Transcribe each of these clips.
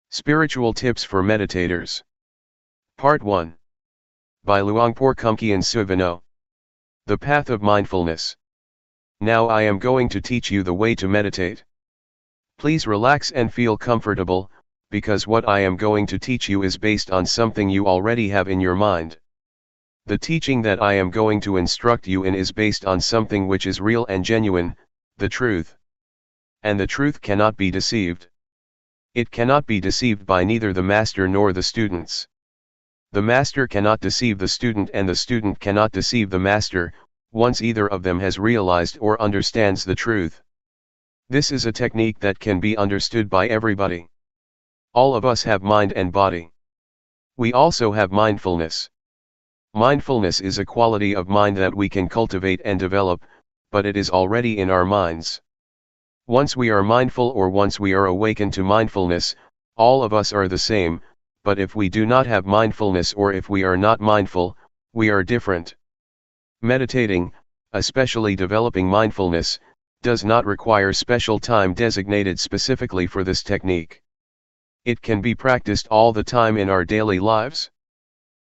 Spiritual Tips for Meditators. Part 1. By Luangpor Teean. The Path of Mindfulness. Now I am going to teach you the way to meditate. Please relax and feel comfortable, because what I am going to teach you is based on something you already have in your mind. The teaching that I am going to instruct you in is based on something which is real and genuine, the truth. And the truth cannot be deceived. It cannot be deceived by neither the master nor the students. The master cannot deceive the student and the student cannot deceive the master, once either of them has realized or understands the truth. This is a technique that can be understood by everybody. All of us have mind and body. We also have mindfulness. Mindfulness is a quality of mind that we can cultivate and develop, but it is already in our minds. Once we are mindful or once we are awakened to mindfulness, all of us are the same, but if we do not have mindfulness or if we are not mindful, we are different. Meditating, especially developing mindfulness, does not require special time designated specifically for this technique. It can be practiced all the time in our daily lives.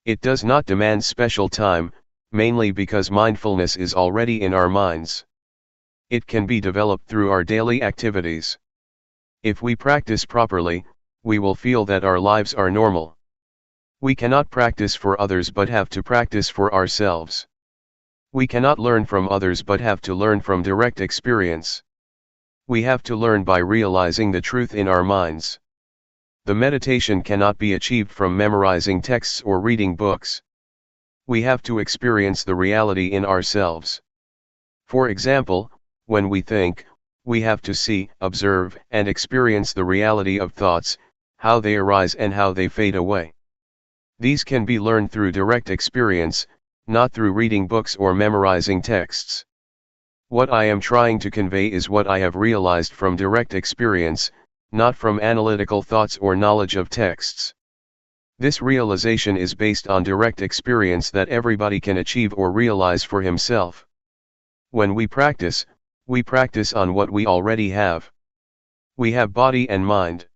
It does not demand special time, mainly because mindfulness is already in our minds. It can be developed through our daily activities. If we practice properly, we will feel that our lives are normal. We cannot practice for others but have to practice for ourselves. We cannot learn from others but have to learn from direct experience. We have to learn by realizing the truth in our minds. The meditation cannot be achieved from memorizing texts or reading books. We have to experience the reality in ourselves. For example, when we think, we have to see, observe, and experience the reality of thoughts, how they arise and how they fade away. These can be learned through direct experience, not through reading books or memorizing texts. What I am trying to convey is what I have realized from direct experience, not from analytical thoughts or knowledge of texts. This realization is based on direct experience that everybody can achieve or realize for himself. When we practice on what we already have. We have body and mind.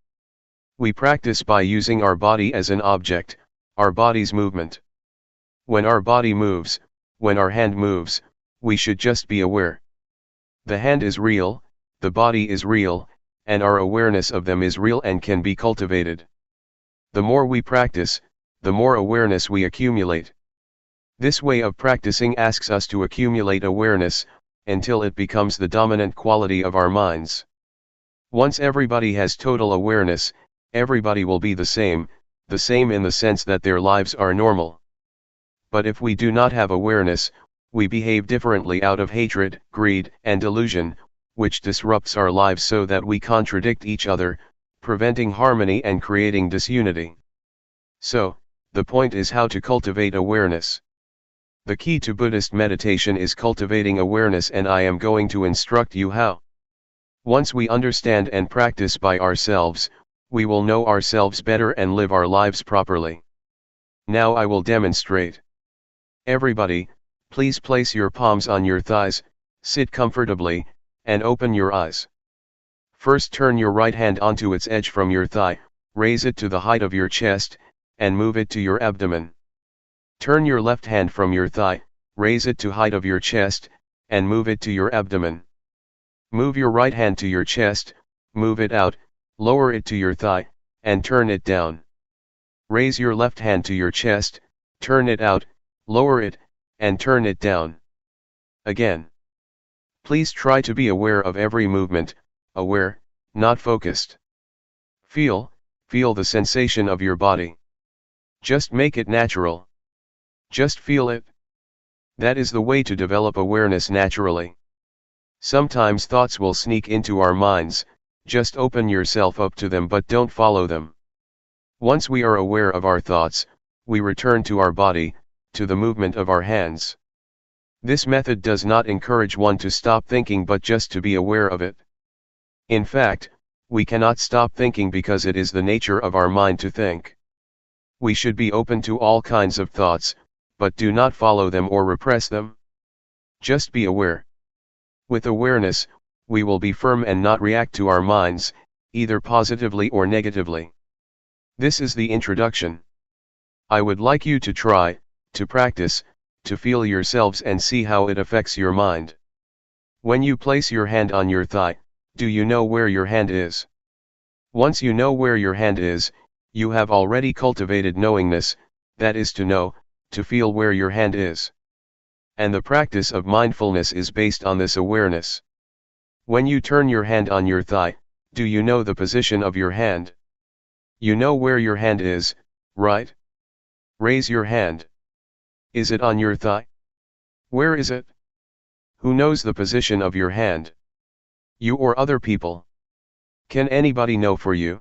We practice by using our body as an object, our body's movement. When our body moves, when our hand moves, we should just be aware. The hand is real, the body is real, and our awareness of them is real and can be cultivated. The more we practice, the more awareness we accumulate. This way of practicing asks us to accumulate awareness, until it becomes the dominant quality of our minds. Once everybody has total awareness, everybody will be the same in the sense that their lives are normal. But if we do not have awareness, we behave differently out of hatred, greed, and delusion, which disrupts our lives so that we contradict each other, preventing harmony and creating disunity. So, the point is how to cultivate awareness. The key to Buddhist meditation is cultivating awareness, and I am going to instruct you how. Once we understand and practice by ourselves, we will know ourselves better and live our lives properly. Now I will demonstrate. Everybody, please place your palms on your thighs, sit comfortably, and open your eyes. First turn your right hand onto its edge from your thigh, raise it to the height of your chest, and move it to your abdomen. Turn your left hand from your thigh, raise it to height of your chest, and move it to your abdomen. Move your right hand to your chest, move it out, lower it to your thigh, and turn it down. Raise your left hand to your chest, turn it out, lower it, and turn it down. Again. Please try to be aware of every movement, aware, not focused. Feel the sensation of your body. Just make it natural. Just feel it. That is the way to develop awareness naturally. Sometimes thoughts will sneak into our minds, just open yourself up to them but don't follow them. Once we are aware of our thoughts, we return to our body, to the movement of our hands. This method does not encourage one to stop thinking but just to be aware of it. In fact, we cannot stop thinking because it is the nature of our mind to think. We should be open to all kinds of thoughts, but do not follow them or repress them. Just be aware. With awareness, we will be firm and not react to our minds, either positively or negatively. This is the introduction. I would like you to try, to practice, to feel yourselves and see how it affects your mind. When you place your hand on your thigh, do you know where your hand is? Once you know where your hand is, you have already cultivated knowingness, that is to know, to feel where your hand is. And the practice of mindfulness is based on this awareness. When you turn your hand on your thigh, do you know the position of your hand? You know where your hand is, right? Raise your hand. Is it on your thigh? Where is it? Who knows the position of your hand? You or other people? Can anybody know for you?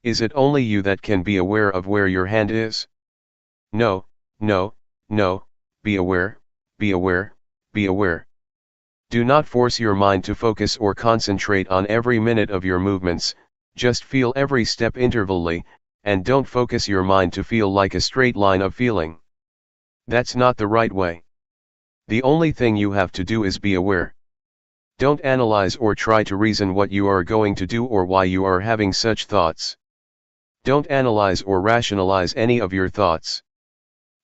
Is it only you that can be aware of where your hand is? No, no, no, be aware, be aware, be aware. Do not force your mind to focus or concentrate on every minute of your movements, just feel every step intervally, and don't focus your mind to feel like a straight line of feeling. That's not the right way. The only thing you have to do is be aware. Don't analyze or try to reason what you are going to do or why you are having such thoughts. Don't analyze or rationalize any of your thoughts.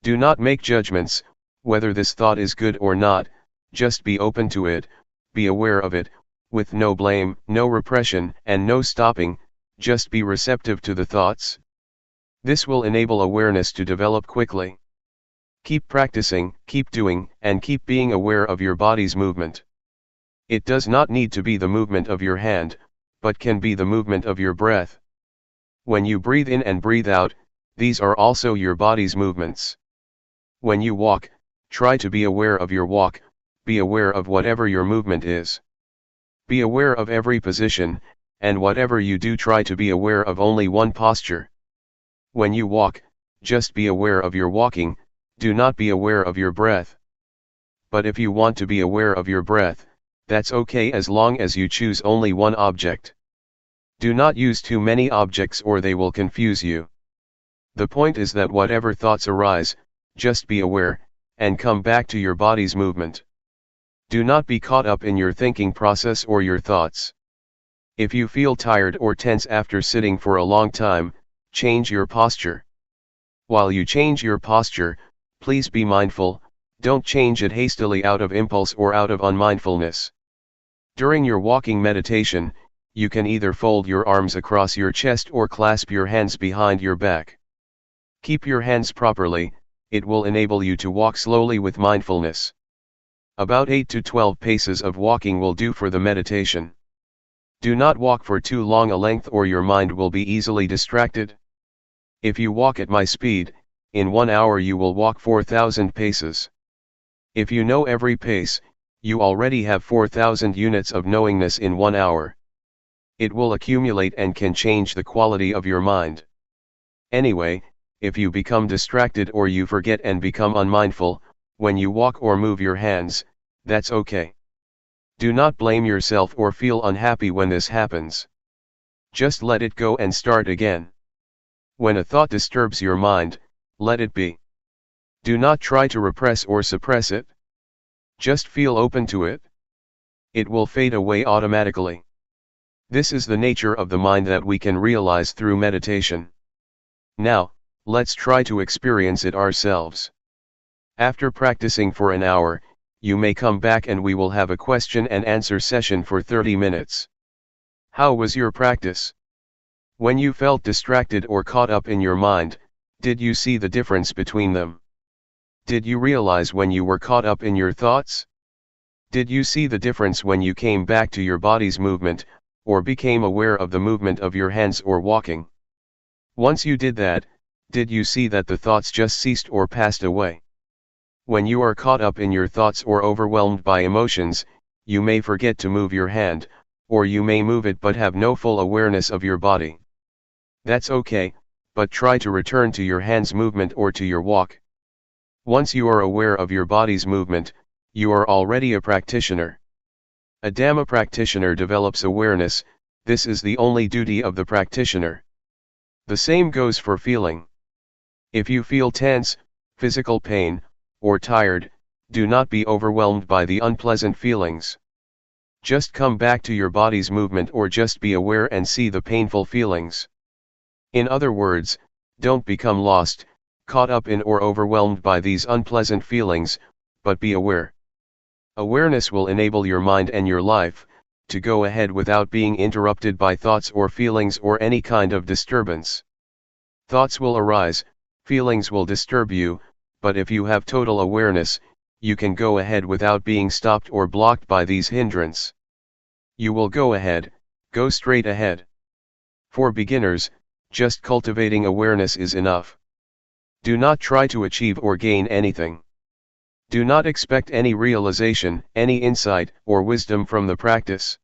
Do not make judgments, whether this thought is good or not, just be open to it, be aware of it, with no blame, no repression, and no stopping, just be receptive to the thoughts. This will enable awareness to develop quickly. Keep practicing, keep doing, and keep being aware of your body's movement. It does not need to be the movement of your hand, but can be the movement of your breath. When you breathe in and breathe out, these are also your body's movements. When you walk, try to be aware of your walk, be aware of whatever your movement is. Be aware of every position, and whatever you do try to be aware of only one posture. When you walk, just be aware of your walking, do not be aware of your breath. But if you want to be aware of your breath, that's okay as long as you choose only one object. Do not use too many objects or they will confuse you. The point is that whatever thoughts arise, just be aware, and come back to your body's movement. Do not be caught up in your thinking process or your thoughts. If you feel tired or tense after sitting for a long time, change your posture. While you change your posture, please be mindful, don't change it hastily out of impulse or out of unmindfulness. During your walking meditation, you can either fold your arms across your chest or clasp your hands behind your back. Keep your hands properly, it will enable you to walk slowly with mindfulness. About 8 to 12 paces of walking will do for the meditation. Do not walk for too long a length or your mind will be easily distracted. If you walk at my speed, in 1 hour you will walk 4,000 paces. If you know every pace, you already have 4,000 units of knowingness in 1 hour. It will accumulate and can change the quality of your mind. Anyway, if you become distracted or you forget and become unmindful, when you walk or move your hands, that's okay. Do not blame yourself or feel unhappy when this happens. Just let it go and start again. When a thought disturbs your mind, let it be. Do not try to repress or suppress it. Just feel open to it. It will fade away automatically. This is the nature of the mind that we can realize through meditation. Now, let's try to experience it ourselves. After practicing for an hour, you may come back and we will have a question and answer session for 30 minutes. How was your practice? When you felt distracted or caught up in your mind, did you see the difference between them? Did you realize when you were caught up in your thoughts? Did you see the difference when you came back to your body's movement, or became aware of the movement of your hands or walking? Once you did that, did you see that the thoughts just ceased or passed away? When you are caught up in your thoughts or overwhelmed by emotions, you may forget to move your hand, or you may move it but have no full awareness of your body. That's okay, but try to return to your hand's movement or to your walk. Once you are aware of your body's movement, you are already a practitioner. A Dhamma practitioner develops awareness. This is the only duty of the practitioner. The same goes for feeling. If you feel tense, physical pain, or tired, do not be overwhelmed by the unpleasant feelings. Just come back to your body's movement or just be aware and see the painful feelings. In other words, don't become lost, caught up in or overwhelmed by these unpleasant feelings, but be aware. Awareness will enable your mind and your life to go ahead without being interrupted by thoughts or feelings or any kind of disturbance. Thoughts will arise, feelings will disturb you, but if you have total awareness, you can go ahead without being stopped or blocked by these hindrances. You will go ahead, go straight ahead. For beginners, just cultivating awareness is enough. Do not try to achieve or gain anything. Do not expect any realization, any insight, or wisdom from the practice.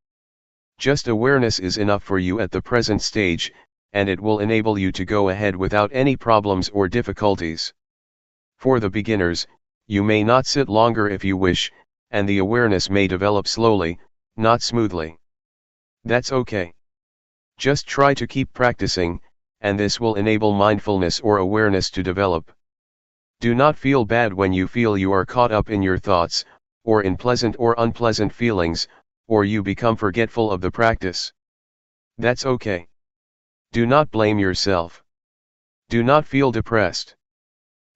Just awareness is enough for you at the present stage, and it will enable you to go ahead without any problems or difficulties. For the beginners, you may not sit longer if you wish, and the awareness may develop slowly, not smoothly. That's okay. Just try to keep practicing, and this will enable mindfulness or awareness to develop. Do not feel bad when you feel you are caught up in your thoughts, or in pleasant or unpleasant feelings, or you become forgetful of the practice. That's okay. Do not blame yourself. Do not feel depressed.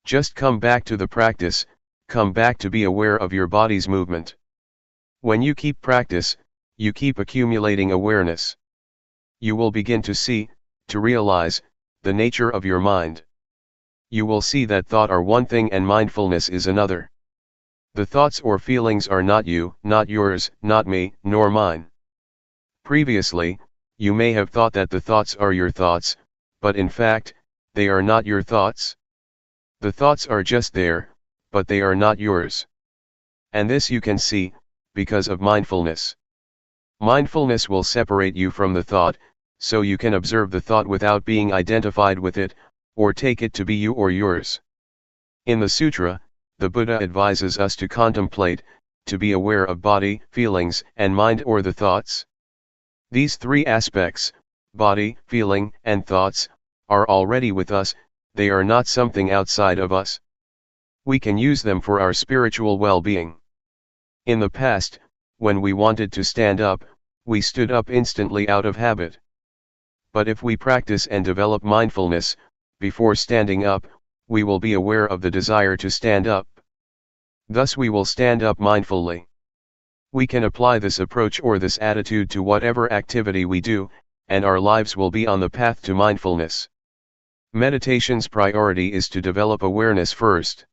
Just come back to the practice, come back to be aware of your body's movement. When you keep practice, you keep accumulating awareness. You will begin to see, to realize, the nature of your mind. You will see that thought are one thing and mindfulness is another. The thoughts or feelings are not you, not yours, not me, nor mine. Previously, you may have thought that the thoughts are your thoughts, but in fact, they are not your thoughts. The thoughts are just there, but they are not yours. And this you can see, because of mindfulness. Mindfulness will separate you from the thought, so you can observe the thought without being identified with it, or take it to be you or yours. In the sutra, the Buddha advises us to contemplate, to be aware of body, feelings, and mind or the thoughts. These three aspects, body, feeling, and thoughts, are already with us, they are not something outside of us. We can use them for our spiritual well-being. In the past, when we wanted to stand up, we stood up instantly out of habit. But if we practice and develop mindfulness, before standing up, we will be aware of the desire to stand up. Thus we will stand up mindfully. We can apply this approach or this attitude to whatever activity we do, and our lives will be on the path to mindfulness. Meditation's priority is to develop awareness first.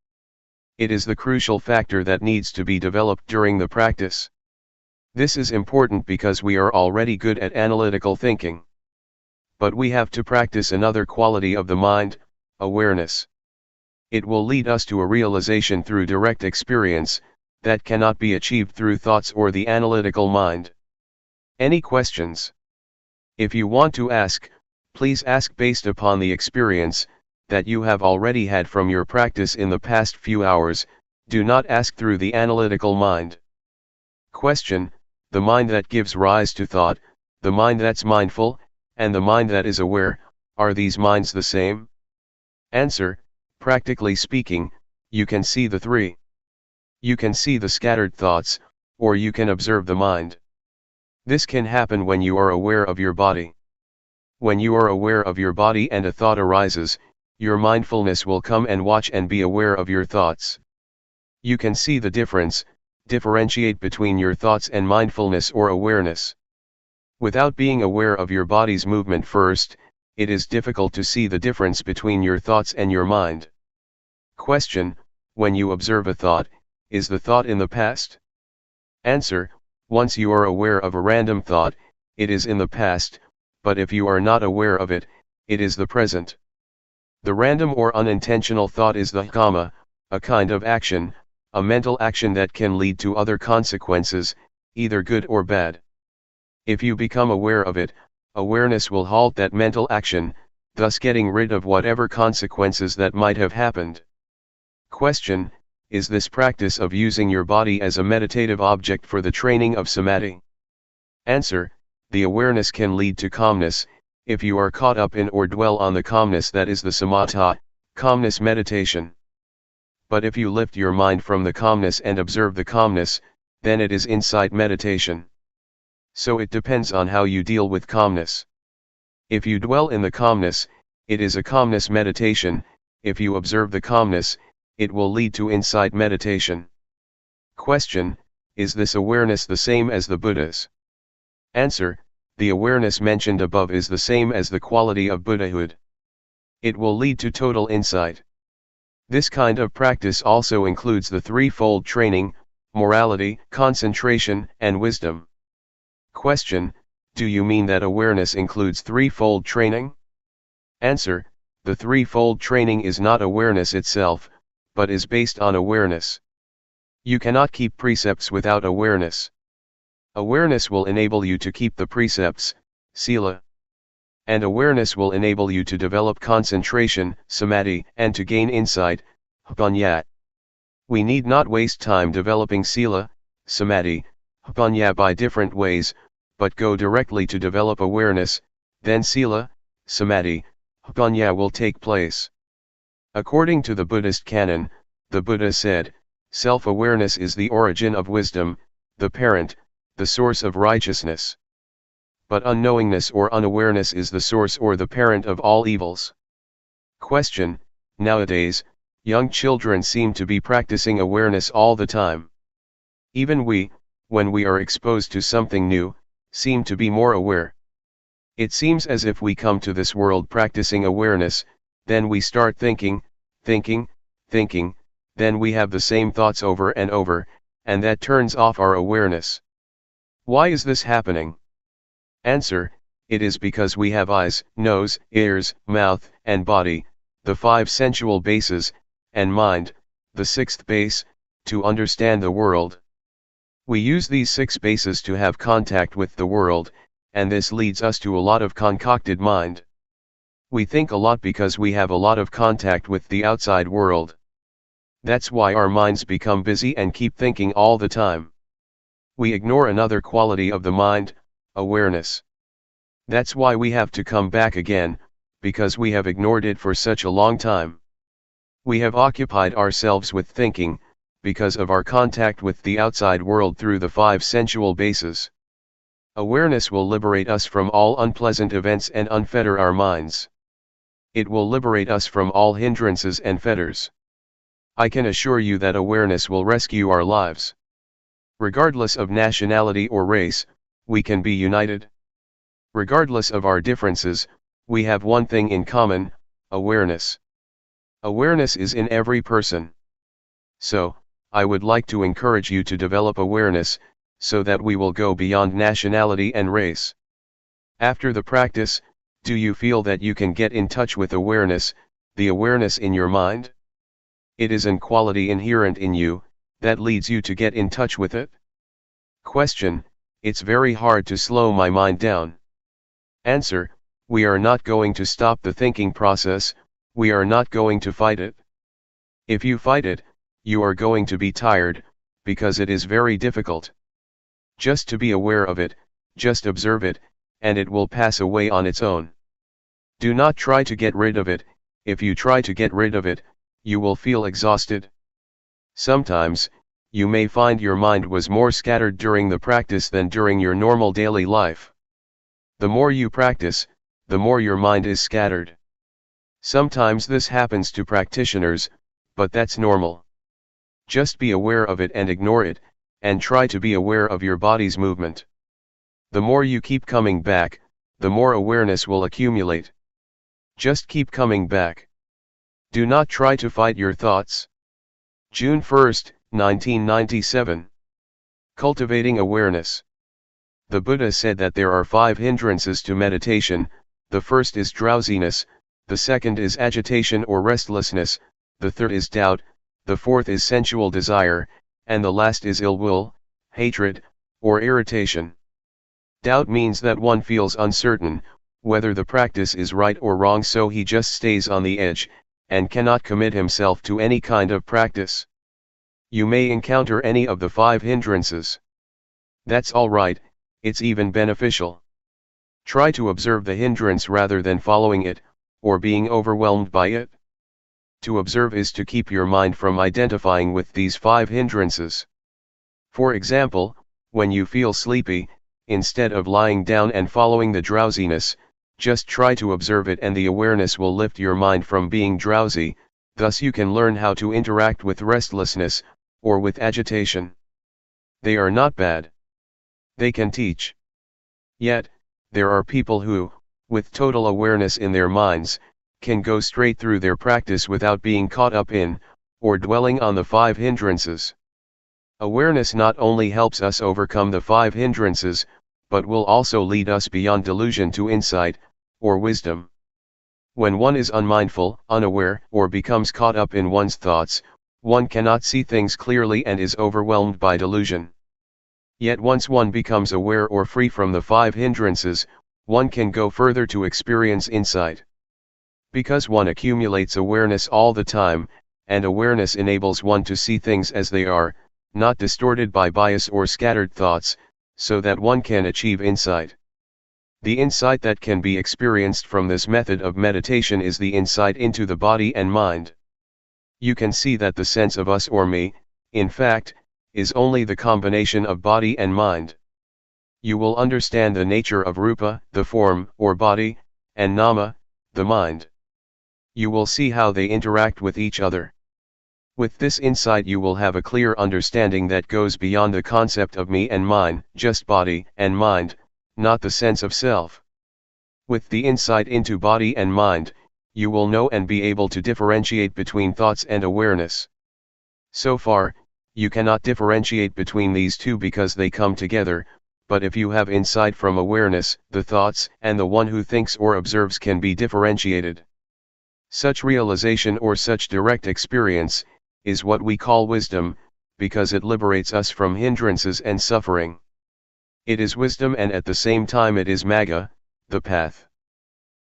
It is the crucial factor that needs to be developed during the practice. This is important because we are already good at analytical thinking. But we have to practice another quality of the mind, awareness. It will lead us to a realization through direct experience, that cannot be achieved through thoughts or the analytical mind. Any questions? If you want to ask, please ask based upon the experience that you have already had from your practice in the past few hours. Do not ask through the analytical mind. Question: the mind that gives rise to thought, the mind that's mindful, and the mind that is aware, are these minds the same? Answer: practically speaking, you can see the three. You can see the scattered thoughts, or you can observe the mind. This can happen when you are aware of your body. When you are aware of your body and a thought arises, your mindfulness will come and watch and be aware of your thoughts. You can see the difference, differentiate between your thoughts and mindfulness or awareness. Without being aware of your body's movement first, it is difficult to see the difference between your thoughts and your mind. Question: when you observe a thought, is the thought in the past? Answer: once you are aware of a random thought, it is in the past, but if you are not aware of it, it is the present. The random or unintentional thought is the kamma, a kind of action, a mental action that can lead to other consequences, either good or bad. If you become aware of it, awareness will halt that mental action, thus getting rid of whatever consequences that might have happened. Question: is this practice of using your body as a meditative object for the training of samadhi? Answer: the awareness can lead to calmness, if you are caught up in or dwell on the calmness that is the samatha, calmness meditation. But if you lift your mind from the calmness and observe the calmness, then it is insight meditation. So it depends on how you deal with calmness. If you dwell in the calmness, it is a calmness meditation. If you observe the calmness, it will lead to insight meditation. Question: is this awareness the same as the Buddha's? Answer: the awareness mentioned above is the same as the quality of Buddhahood. It will lead to total insight. This kind of practice also includes the threefold training: morality, concentration, and wisdom. Question: do you mean that awareness includes threefold training? Answer: the threefold training is not awareness itself, but is based on awareness. You cannot keep precepts without awareness. Awareness will enable you to keep the precepts, sila. And awareness will enable you to develop concentration, samadhi, and to gain insight, panya. We need not waste time developing sila, samadhi, panya by different ways, but go directly to develop awareness, then sila, samadhi, panya will take place. According to the Buddhist canon, the Buddha said, self-awareness is the origin of wisdom, the parent, the source of righteousness. But unknowingness or unawareness is the source or the parent of all evils. Question: nowadays, young children seem to be practicing awareness all the time. Even we, when we are exposed to something new, seem to be more aware. It seems as if we come to this world practicing awareness, then we start thinking, then we have the same thoughts over and over, and that turns off our awareness. Why is this happening? Answer: it is because we have eyes, nose, ears, mouth, and body, the 5 sensual bases, and mind, the 6th base, to understand the world. We use these 6 bases to have contact with the world, and this leads us to a lot of concocted mind. We think a lot because we have a lot of contact with the outside world. That's why our minds become busy and keep thinking all the time. We ignore another quality of the mind, awareness. That's why we have to come back again, because we have ignored it for such a long time. We have occupied ourselves with thinking, because of our contact with the outside world through the 5 sensual bases. Awareness will liberate us from all unpleasant events and unfetter our minds. It will liberate us from all hindrances and fetters. I can assure you that awareness will rescue our lives. Regardless of nationality or race, we can be united. Regardless of our differences, we have one thing in common: awareness. Awareness is in every person. So, I would like to encourage you to develop awareness, so that we will go beyond nationality and race. After the practice, do you feel that you can get in touch with awareness, the awareness in your mind? It is an quality inherent in you, that leads you to get in touch with it? Question: it's very hard to slow my mind down. Answer: we are not going to stop the thinking process, we are not going to fight it. If you fight it, you are going to be tired, because it is very difficult. Just to be aware of it, just observe it, and it will pass away on its own. Do not try to get rid of it. If you try to get rid of it, you will feel exhausted. Sometimes, you may find your mind was more scattered during the practice than during your normal daily life. The more you practice, the more your mind is scattered. Sometimes this happens to practitioners, but that's normal. Just be aware of it and ignore it, and try to be aware of your body's movement. The more you keep coming back, the more awareness will accumulate. Just keep coming back. Do not try to fight your thoughts. June 1, 1997. Cultivating awareness. The Buddha said that there are 5 hindrances to meditation. The first is drowsiness, the second is agitation or restlessness, the third is doubt, the fourth is sensual desire, and the last is ill will, hatred, or irritation. Doubt means that one feels uncertain whether the practice is right or wrong, so he just stays on the edge, and cannot commit himself to any kind of practice. You may encounter any of the 5 hindrances. That's alright, it's even beneficial. Try to observe the hindrance rather than following it, or being overwhelmed by it. To observe is to keep your mind from identifying with these 5 hindrances. For example, when you feel sleepy, instead of lying down and following the drowsiness, just try to observe it, and the awareness will lift your mind from being drowsy. Thus you can learn how to interact with restlessness, or with agitation. They are not bad. They can teach. Yet, there are people who, with total awareness in their minds, can go straight through their practice without being caught up in, or dwelling on the 5 hindrances. Awareness not only helps us overcome the 5 hindrances, but will also lead us beyond delusion to insight, or wisdom. When one is unmindful, unaware, or becomes caught up in one's thoughts, one cannot see things clearly and is overwhelmed by delusion. Yet once one becomes aware or free from the 5 hindrances, one can go further to experience insight. Because one accumulates awareness all the time, and awareness enables one to see things as they are, not distorted by bias or scattered thoughts, so that one can achieve insight. The insight that can be experienced from this method of meditation is the insight into the body and mind. You can see that the sense of us or me, in fact, is only the combination of body and mind. You will understand the nature of rupa, the form or body, and nama, the mind. You will see how they interact with each other. With this insight you will have a clear understanding that goes beyond the concept of me and mine, just body and mind, not the sense of self. With the insight into body and mind, you will know and be able to differentiate between thoughts and awareness. So far, you cannot differentiate between these two because they come together, but if you have insight from awareness, the thoughts and the one who thinks or observes can be differentiated. Such realization or such direct experience is what we call wisdom, because it liberates us from hindrances and suffering. It is wisdom, and at the same time it is magga, the path.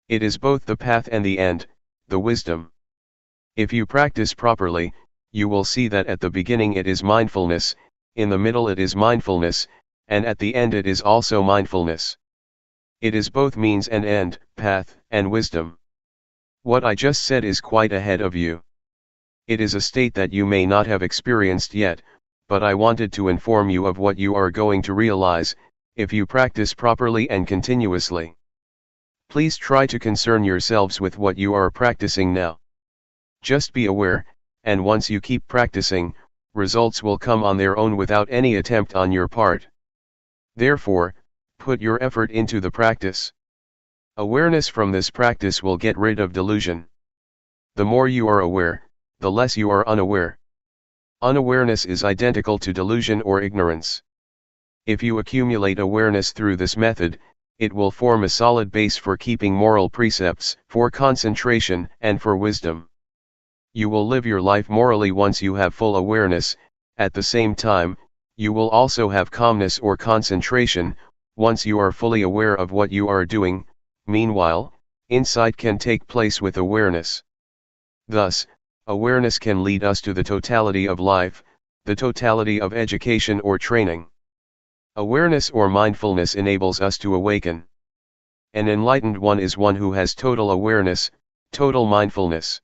It is both the path and the end, the wisdom. If you practice properly, you will see that at the beginning it is mindfulness, in the middle it is mindfulness, and at the end it is also mindfulness. It is both means and end, path and wisdom. What I just said is quite ahead of you. It is a state that you may not have experienced yet, but I wanted to inform you of what you are going to realize, if you practice properly and continuously. Please try to concern yourselves with what you are practicing now. Just be aware, and once you keep practicing, results will come on their own without any attempt on your part. Therefore, put your effort into the practice. Awareness from this practice will get rid of delusion. The more you are aware, the less you are unaware. Unawareness is identical to delusion or ignorance. If you accumulate awareness through this method, it will form a solid base for keeping moral precepts, for concentration, and for wisdom. You will live your life morally once you have full awareness. At the same time, you will also have calmness or concentration, once you are fully aware of what you are doing. Meanwhile, insight can take place with awareness. Thus, awareness can lead us to the totality of life, the totality of education or training. Awareness or mindfulness enables us to awaken. An enlightened one is one who has total awareness, total mindfulness.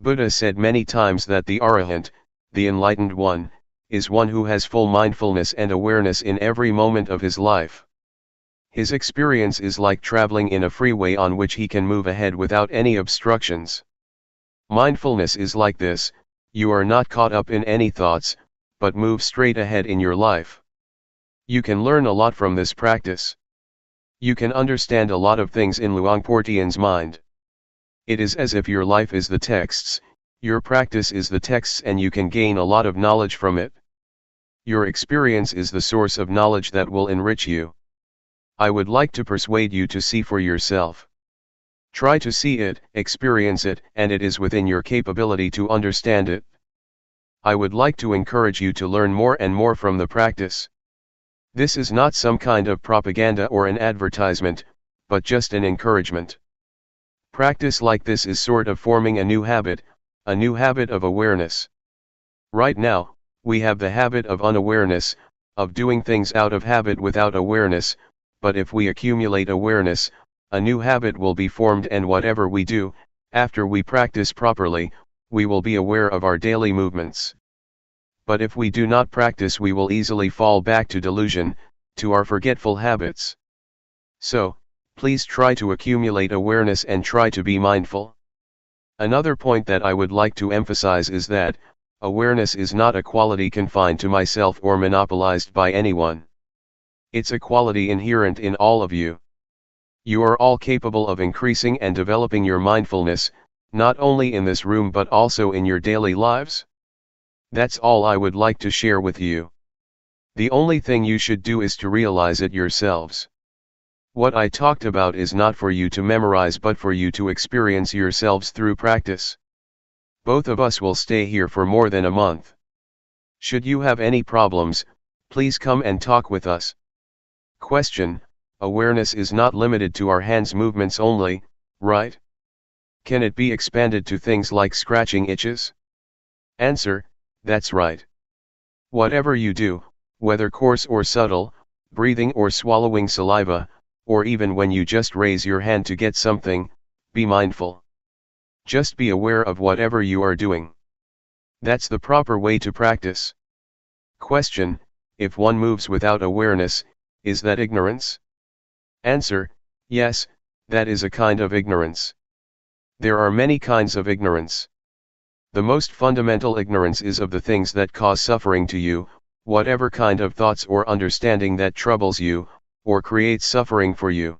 Buddha said many times that the Arahant, the enlightened one, is one who has full mindfulness and awareness in every moment of his life. His experience is like traveling in a freeway on which he can move ahead without any obstructions. Mindfulness is like this: you are not caught up in any thoughts, but move straight ahead in your life. You can learn a lot from this practice. You can understand a lot of things in Luangpor Teean's mind. It is as if your life is the texts, your practice is the texts, and you can gain a lot of knowledge from it. Your experience is the source of knowledge that will enrich you. I would like to persuade you to see for yourself. Try to see it, experience it, and it is within your capability to understand it. I would like to encourage you to learn more and more from the practice. This is not some kind of propaganda or an advertisement, but just an encouragement. Practice like this is sort of forming a new habit of awareness. Right now, we have the habit of unawareness, of doing things out of habit without awareness, but if we accumulate awareness, a new habit will be formed, and whatever we do, after we practice properly, we will be aware of our daily movements. But if we do not practice, we will easily fall back to delusion, to our forgetful habits. So, please try to accumulate awareness and try to be mindful. Another point that I would like to emphasize is that, awareness is not a quality confined to myself or monopolized by anyone. It's a quality inherent in all of you. You are all capable of increasing and developing your mindfulness, not only in this room but also in your daily lives. That's all I would like to share with you. The only thing you should do is to realize it yourselves. What I talked about is not for you to memorize but for you to experience yourselves through practice. Both of us will stay here for more than a month. Should you have any problems, please come and talk with us. Question: awareness is not limited to our hands movements only, right? Can it be expanded to things like scratching itches? Answer: that's right. Whatever you do, whether coarse or subtle, breathing or swallowing saliva, or even when you just raise your hand to get something, be mindful. Just be aware of whatever you are doing. That's the proper way to practice. Question: if one moves without awareness, is that ignorance? Answer: yes, that is a kind of ignorance. There are many kinds of ignorance. The most fundamental ignorance is of the things that cause suffering to you, whatever kind of thoughts or understanding that troubles you, or creates suffering for you.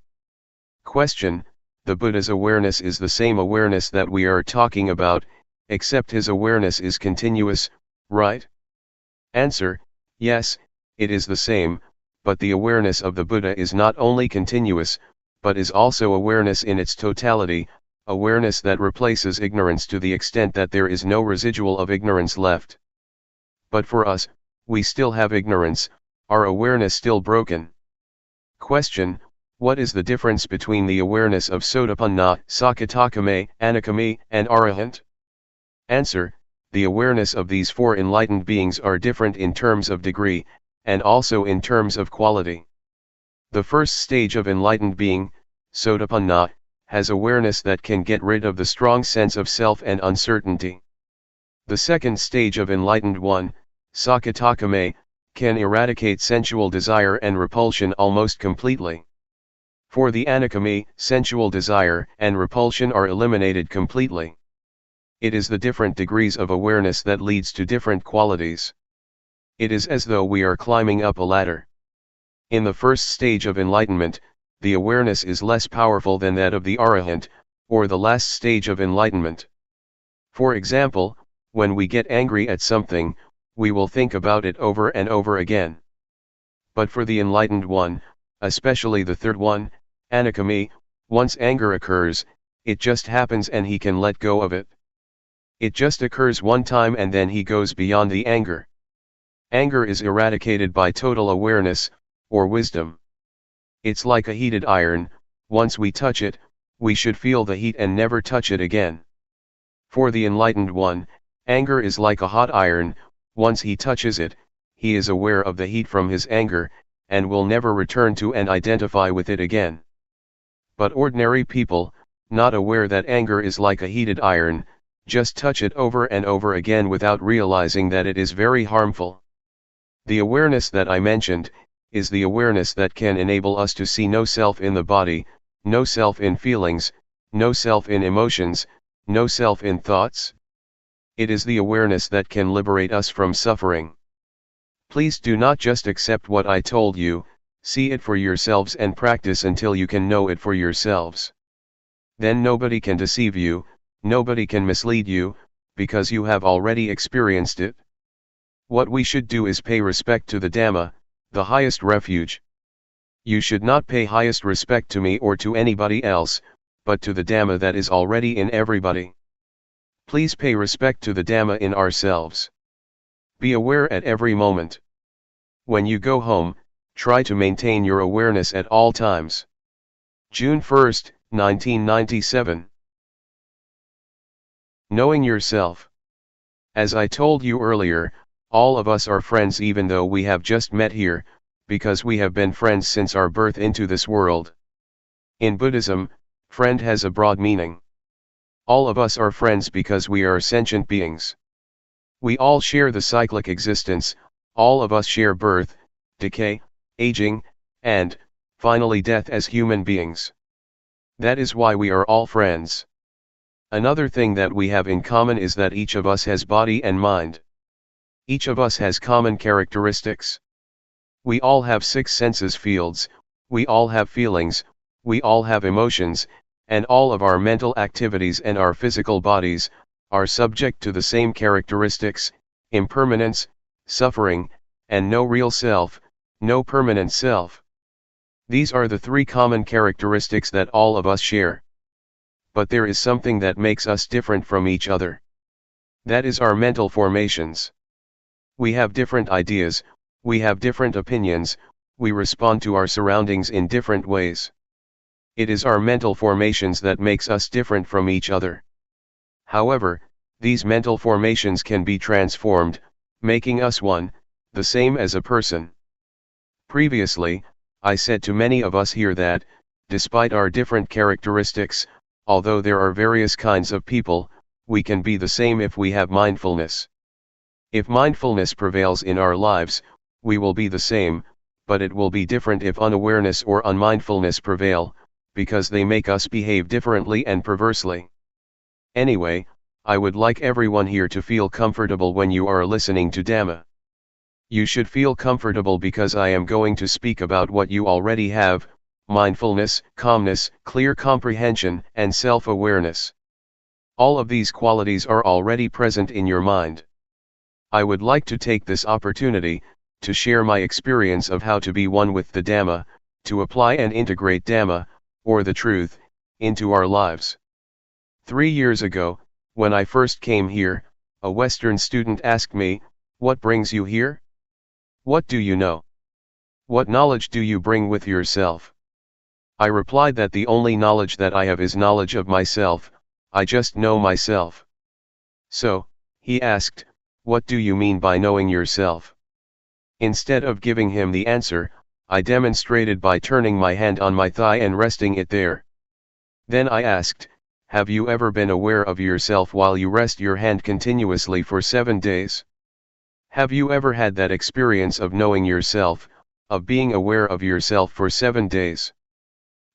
Question: the Buddha's awareness is the same awareness that we are talking about, except his awareness is continuous, right? Answer: yes, it is the same, but the awareness of the Buddha is not only continuous, but is also awareness in its totality, awareness that replaces ignorance to the extent that there is no residual of ignorance left. But for us, we still have ignorance, our awareness still broken. Question: what is the difference between the awareness of Sotapanna, Sakadagami, Anagami, and Arahant? Answer: the awareness of these four enlightened beings are different in terms of degree, and also in terms of quality. The first stage of enlightened being, Sotapanna, has awareness that can get rid of the strong sense of self and uncertainty. The second stage of enlightened one, Sakadagami, can eradicate sensual desire and repulsion almost completely. For the Anagami, sensual desire and repulsion are eliminated completely. It is the different degrees of awareness that leads to different qualities. It is as though we are climbing up a ladder. In the first stage of enlightenment, the awareness is less powerful than that of the Arahant, or the last stage of enlightenment. For example, when we get angry at something, we will think about it over and over again. But for the enlightened one, especially the third one, Anagami, once anger occurs, it just happens and he can let go of it. It just occurs one time and then he goes beyond the anger. Anger is eradicated by total awareness, or wisdom. It's like a heated iron, once we touch it, we should feel the heat and never touch it again. For the enlightened one, anger is like a hot iron, once he touches it, he is aware of the heat from his anger, and will never return to and identify with it again. But ordinary people, not aware that anger is like a heated iron, just touch it over and over again without realizing that it is very harmful. The awareness that I mentioned, is the awareness that can enable us to see no self in the body, no self in feelings, no self in emotions, no self in thoughts. It is the awareness that can liberate us from suffering. Please do not just accept what I told you, see it for yourselves and practice until you can know it for yourselves. Then nobody can deceive you, nobody can mislead you, because you have already experienced it. What we should do is pay respect to the Dhamma, the highest refuge. You should not pay highest respect to me or to anybody else, but to the Dhamma that is already in everybody. Please pay respect to the Dhamma in ourselves. Be aware at every moment. When you go home, Try to maintain your awareness at all times. June 1, 1997. Knowing yourself. As I told you earlier, all of us are friends even though we have just met here, because we have been friends since our birth into this world. In Buddhism, friend has a broad meaning. All of us are friends because we are sentient beings. We all share the cyclic existence, all of us share birth, decay, aging, and, finally death as human beings. That is why we are all friends. Another thing that we have in common is that each of us has body and mind. Each of us has common characteristics. We all have 6 senses fields, we all have feelings, we all have emotions, and all of our mental activities and our physical bodies are subject to the same characteristics: impermanence, suffering, and no real self, no permanent self. These are the 3 common characteristics that all of us share. But there is something that makes us different from each other. That is our mental formations. We have different ideas, we have different opinions, we respond to our surroundings in different ways. It is our mental formations that makes us different from each other. However, these mental formations can be transformed, making us one, the same as a person. Previously, I said to many of us here that, despite our different characteristics, although there are various kinds of people, we can be the same if we have mindfulness. If mindfulness prevails in our lives, we will be the same, but it will be different if unawareness or unmindfulness prevail, because they make us behave differently and perversely. Anyway, I would like everyone here to feel comfortable when you are listening to Dhamma. You should feel comfortable because I am going to speak about what you already have: mindfulness, calmness, clear comprehension, and self-awareness. All of these qualities are already present in your mind. I would like to take this opportunity to share my experience of how to be one with the Dhamma, to apply and integrate Dhamma, or the truth, into our lives. 3 years ago, when I first came here, a Western student asked me, "What brings you here? What do you know? What knowledge do you bring with yourself?" I replied that the only knowledge that I have is knowledge of myself, I just know myself. So, he asked, "What do you mean by knowing yourself?" Instead of giving him the answer, I demonstrated by turning my hand on my thigh and resting it there. Then I asked, "Have you ever been aware of yourself while you rest your hand continuously for 7 days? Have you ever had that experience of knowing yourself, of being aware of yourself for 7 days?"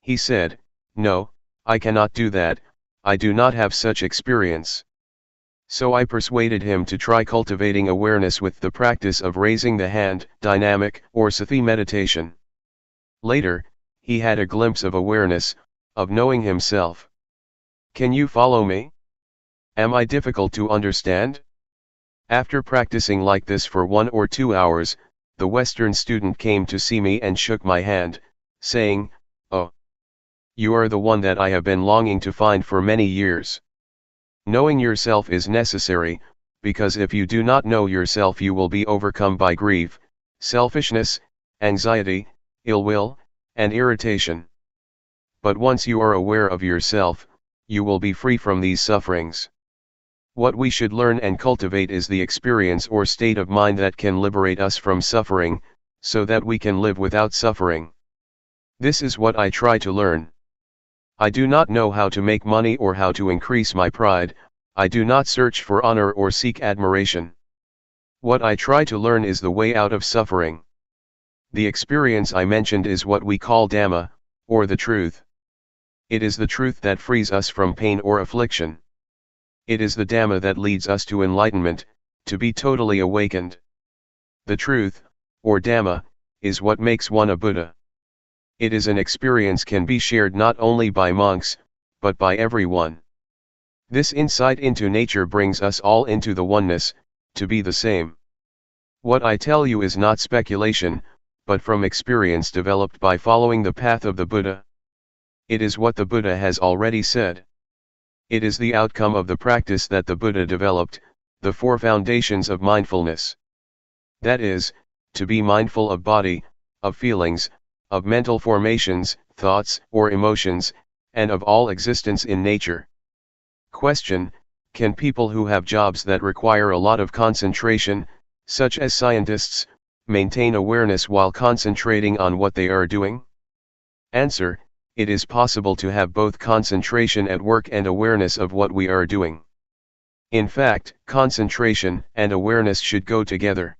He said, "No, I cannot do that, I do not have such experience." So I persuaded him to try cultivating awareness with the practice of raising the hand, dynamic or sati meditation. Later, he had a glimpse of awareness, of knowing himself. Can you follow me? Am I difficult to understand? After practicing like this for 1 or 2 hours, the Western student came to see me and shook my hand, saying, "Oh, you are the one that I have been longing to find for many years." Knowing yourself is necessary, because if you do not know yourself you will be overcome by grief, selfishness, anxiety, ill will, and irritation. But once you are aware of yourself, you will be free from these sufferings. What we should learn and cultivate is the experience or state of mind that can liberate us from suffering, so that we can live without suffering. This is what I try to learn. I do not know how to make money or how to increase my pride, I do not search for honor or seek admiration. What I try to learn is the way out of suffering. The experience I mentioned is what we call Dhamma, or the truth. It is the truth that frees us from pain or affliction. It is the Dhamma that leads us to enlightenment, to be totally awakened. The truth, or Dhamma, is what makes one a Buddha. It is an experience can be shared not only by monks, but by everyone. This insight into nature brings us all into the oneness, to be the same. What I tell you is not speculation, but from experience developed by following the path of the Buddha. It is what the Buddha has already said. It is the outcome of the practice that the Buddha developed, the 4 foundations of mindfulness. That is, to be mindful of body, of feelings, of mental formations, thoughts, or emotions, and of all existence in nature. Question: can people who have jobs that require a lot of concentration, such as scientists, maintain awareness while concentrating on what they are doing? Answer: it is possible to have both concentration at work and awareness of what we are doing. In fact, concentration and awareness should go together.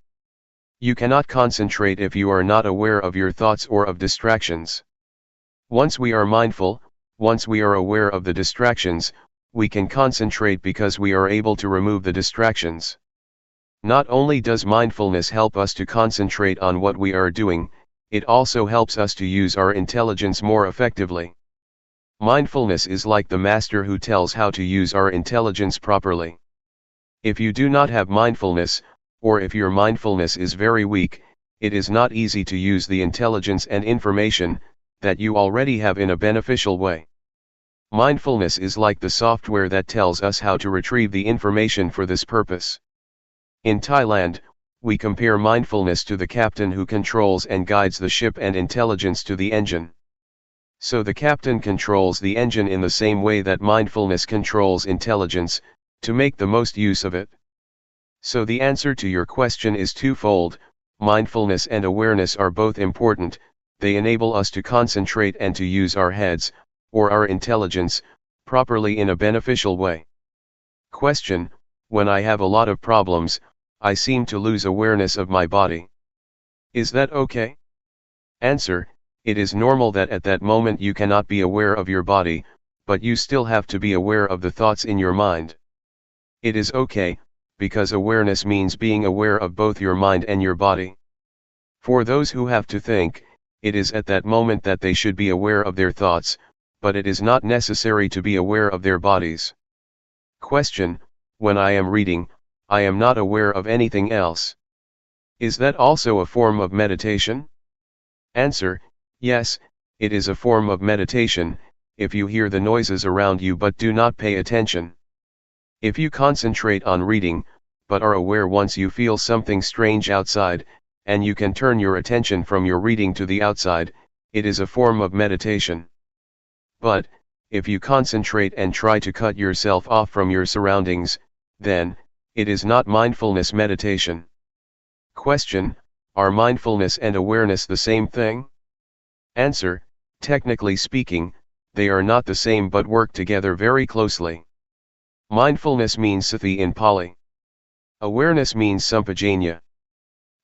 You cannot concentrate if you are not aware of your thoughts or of distractions. Once we are mindful, once we are aware of the distractions, we can concentrate because we are able to remove the distractions. Not only does mindfulness help us to concentrate on what we are doing, it also helps us to use our intelligence more effectively. Mindfulness is like the master who tells how to use our intelligence properly. If you do not have mindfulness, or if your mindfulness is very weak, it is not easy to use the intelligence and information that you already have in a beneficial way. Mindfulness is like the software that tells us how to retrieve the information for this purpose. In Thailand, we compare mindfulness to the captain who controls and guides the ship and intelligence to the engine. So the captain controls the engine in the same way that mindfulness controls intelligence, to make the most use of it. So the answer to your question is twofold: mindfulness and awareness are both important. They enable us to concentrate and to use our heads, or our intelligence, properly in a beneficial way. Question: when I have a lot of problems, I seem to lose awareness of my body. Is that okay? Answer: it is normal that at that moment you cannot be aware of your body, but you still have to be aware of the thoughts in your mind. It is okay, because awareness means being aware of both your mind and your body. For those who have to think, it is at that moment that they should be aware of their thoughts, but it is not necessary to be aware of their bodies. Question: when I am reading, I am not aware of anything else. Is that also a form of meditation? Answer: yes, it is a form of meditation, if you hear the noises around you but do not pay attention. If you concentrate on reading, but are aware once you feel something strange outside, and you can turn your attention from your reading to the outside, it is a form of meditation. But, if you concentrate and try to cut yourself off from your surroundings, then, it is not mindfulness meditation. Question: are mindfulness and awareness the same thing? Answer: technically speaking, they are not the same but work together very closely. Mindfulness means sati in Pali. Awareness means sampajanya.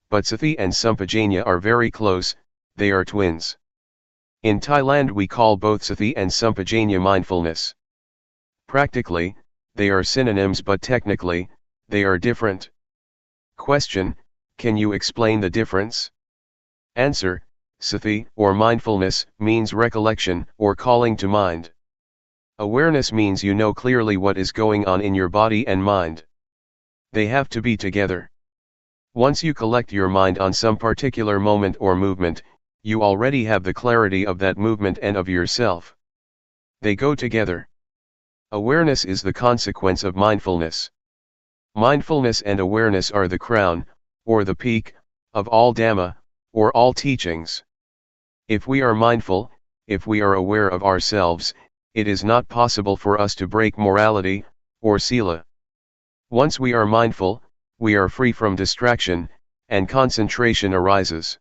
But sati and sampajanya are very close, they are twins. In Thailand we call both sati and sampajanya mindfulness. Practically, they are synonyms, but technically, they are different. Question: can you explain the difference? Answer: sati, or mindfulness, means recollection, or calling to mind. Awareness means you know clearly what is going on in your body and mind. They have to be together. Once you collect your mind on some particular moment or movement, you already have the clarity of that movement and of yourself. They go together. Awareness is the consequence of mindfulness. Mindfulness and awareness are the crown, or the peak, of all Dhamma, or all teachings. If we are mindful, if we are aware of ourselves, it is not possible for us to break morality, or sila. Once we are mindful, we are free from distraction, and concentration arises.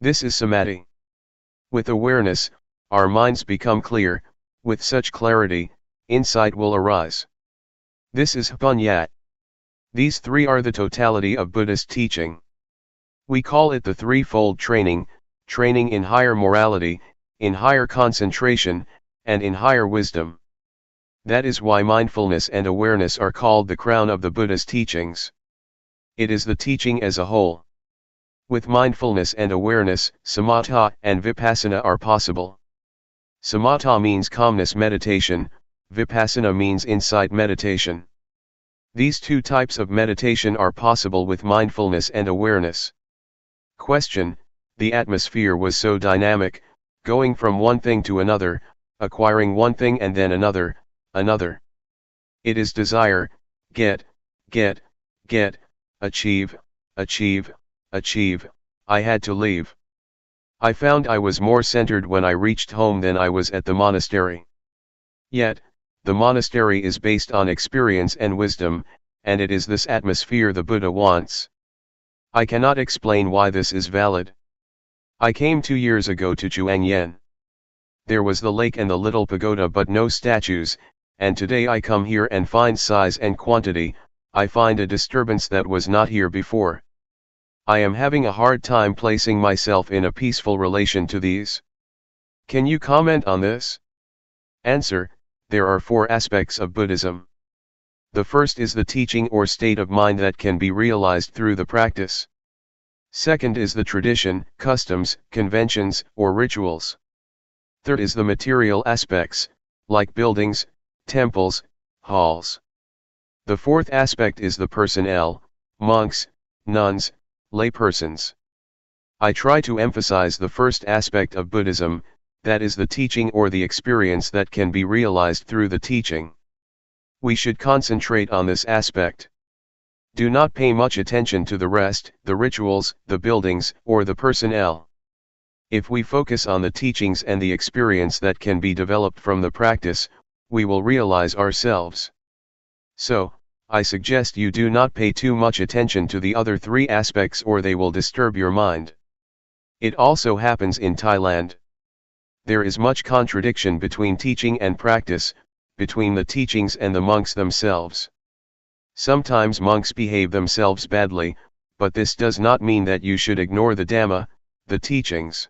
This is samadhi. With awareness, our minds become clear. With such clarity, insight will arise. This is Panyat. These three are the totality of Buddhist teaching. We call it the threefold training: training in higher morality, in higher concentration, and in higher wisdom. That is why mindfulness and awareness are called the crown of the Buddha's teachings. It is the teaching as a whole. With mindfulness and awareness, samatha and vipassana are possible. Samatha means calmness meditation, vipassana means insight meditation. These two types of meditation are possible with mindfulness and awareness. Question: the atmosphere was so dynamic, going from one thing to another, acquiring one thing and then another. It is desire, get, achieve, I had to leave. I found I was more centered when I reached home than I was at the monastery. Yet, the monastery is based on experience and wisdom, and it is this atmosphere the Buddha wants. I cannot explain why this is valid. I came 2 years ago to Chuangyan. There was the lake and the little pagoda but no statues, and today I come here and find size and quantity. I find a disturbance that was not here before. I am having a hard time placing myself in a peaceful relation to these. Can you comment on this? Answer: there are 4 aspects of Buddhism. The first is the teaching or state of mind that can be realized through the practice. Second is the tradition, customs, conventions, or rituals. Third is the material aspects, like buildings, temples, halls. The fourth aspect is the personnel, monks, nuns, laypersons. I try to emphasize the first aspect of Buddhism, that is the teaching or the experience that can be realized through the teaching. We should concentrate on this aspect. Do not pay much attention to the rest, the rituals, the buildings, or the personnel. If we focus on the teachings and the experience that can be developed from the practice, we will realize ourselves. So, I suggest you do not pay too much attention to the other 3 aspects or they will disturb your mind. It also happens in Thailand. There is much contradiction between teaching and practice, between the teachings and the monks themselves. Sometimes monks behave themselves badly, but this does not mean that you should ignore the Dhamma, the teachings.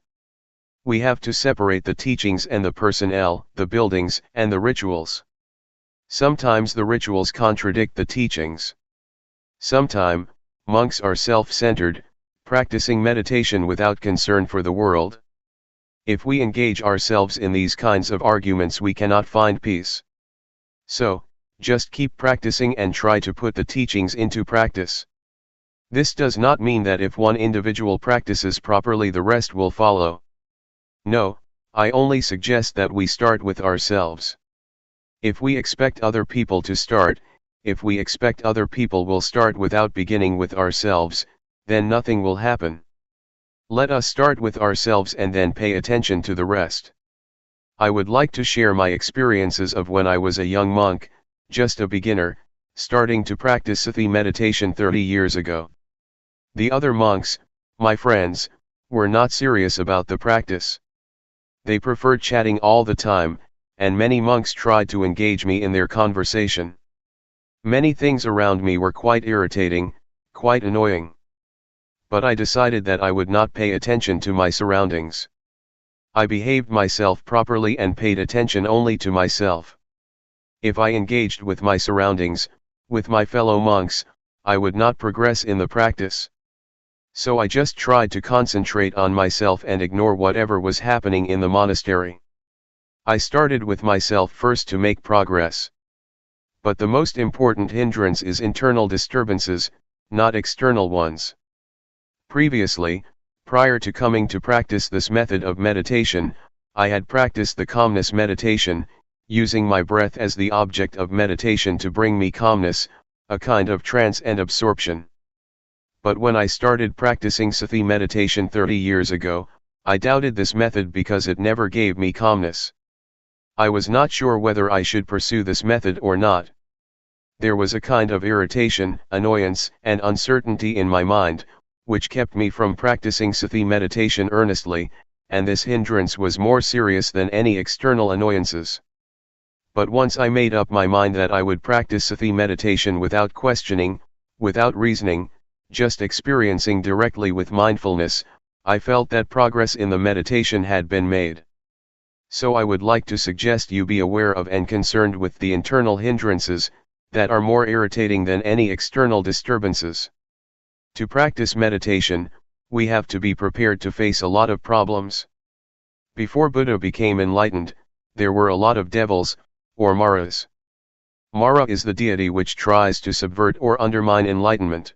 We have to separate the teachings and the personnel, the buildings, and the rituals. Sometimes the rituals contradict the teachings. Sometimes, monks are self-centered, practicing meditation without concern for the world. If we engage ourselves in these kinds of arguments, we cannot find peace. So, just keep practicing and try to put the teachings into practice. This does not mean that if one individual practices properly, the rest will follow. No, I only suggest that we start with ourselves. If we expect other people to start, if we expect other people will start without beginning with ourselves, then nothing will happen. Let us start with ourselves and then pay attention to the rest. I would like to share my experiences of when I was a young monk, just a beginner, starting to practice Sati meditation 30 years ago. The other monks, my friends, were not serious about the practice. They preferred chatting all the time, and many monks tried to engage me in their conversation. Many things around me were quite irritating, quite annoying. But I decided that I would not pay attention to my surroundings. I behaved myself properly and paid attention only to myself. If I engaged with my surroundings, with my fellow monks, I would not progress in the practice. So I just tried to concentrate on myself and ignore whatever was happening in the monastery. I started with myself first to make progress. But the most important hindrance is internal disturbances, not external ones. Previously, prior to coming to practice this method of meditation, I had practiced the calmness meditation, using my breath as the object of meditation to bring me calmness, a kind of trance and absorption. But when I started practicing Sati meditation 30 years ago, I doubted this method because it never gave me calmness. I was not sure whether I should pursue this method or not. There was a kind of irritation, annoyance, and uncertainty in my mind, which kept me from practicing Sati meditation earnestly, and this hindrance was more serious than any external annoyances. But once I made up my mind that I would practice Sati meditation without questioning, without reasoning, just experiencing directly with mindfulness, I felt that progress in the meditation had been made. So I would like to suggest you be aware of and concerned with the internal hindrances, that are more irritating than any external disturbances. To practice meditation, we have to be prepared to face a lot of problems. Before Buddha became enlightened, there were a lot of devils, or Maras. Mara is the deity which tries to subvert or undermine enlightenment.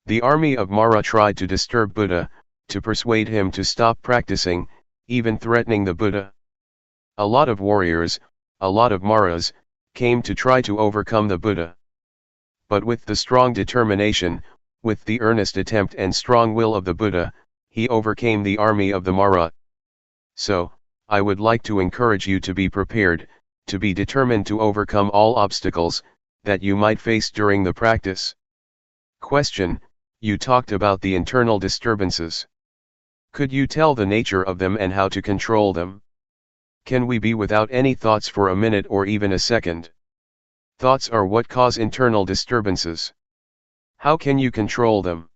The army of Mara tried to disturb Buddha, to persuade him to stop practicing, even threatening the Buddha. A lot of warriors, a lot of Maras, came to try to overcome the Buddha. But with the strong determination, with the earnest attempt and strong will of the Buddha, he overcame the army of the Mara. So, I would like to encourage you to be prepared, to be determined to overcome all obstacles that you might face during the practice. Question: you talked about the internal disturbances. Could you tell the nature of them and how to control them? Can we be without any thoughts for a minute or even a second? Thoughts are what cause internal disturbances. How can you control them?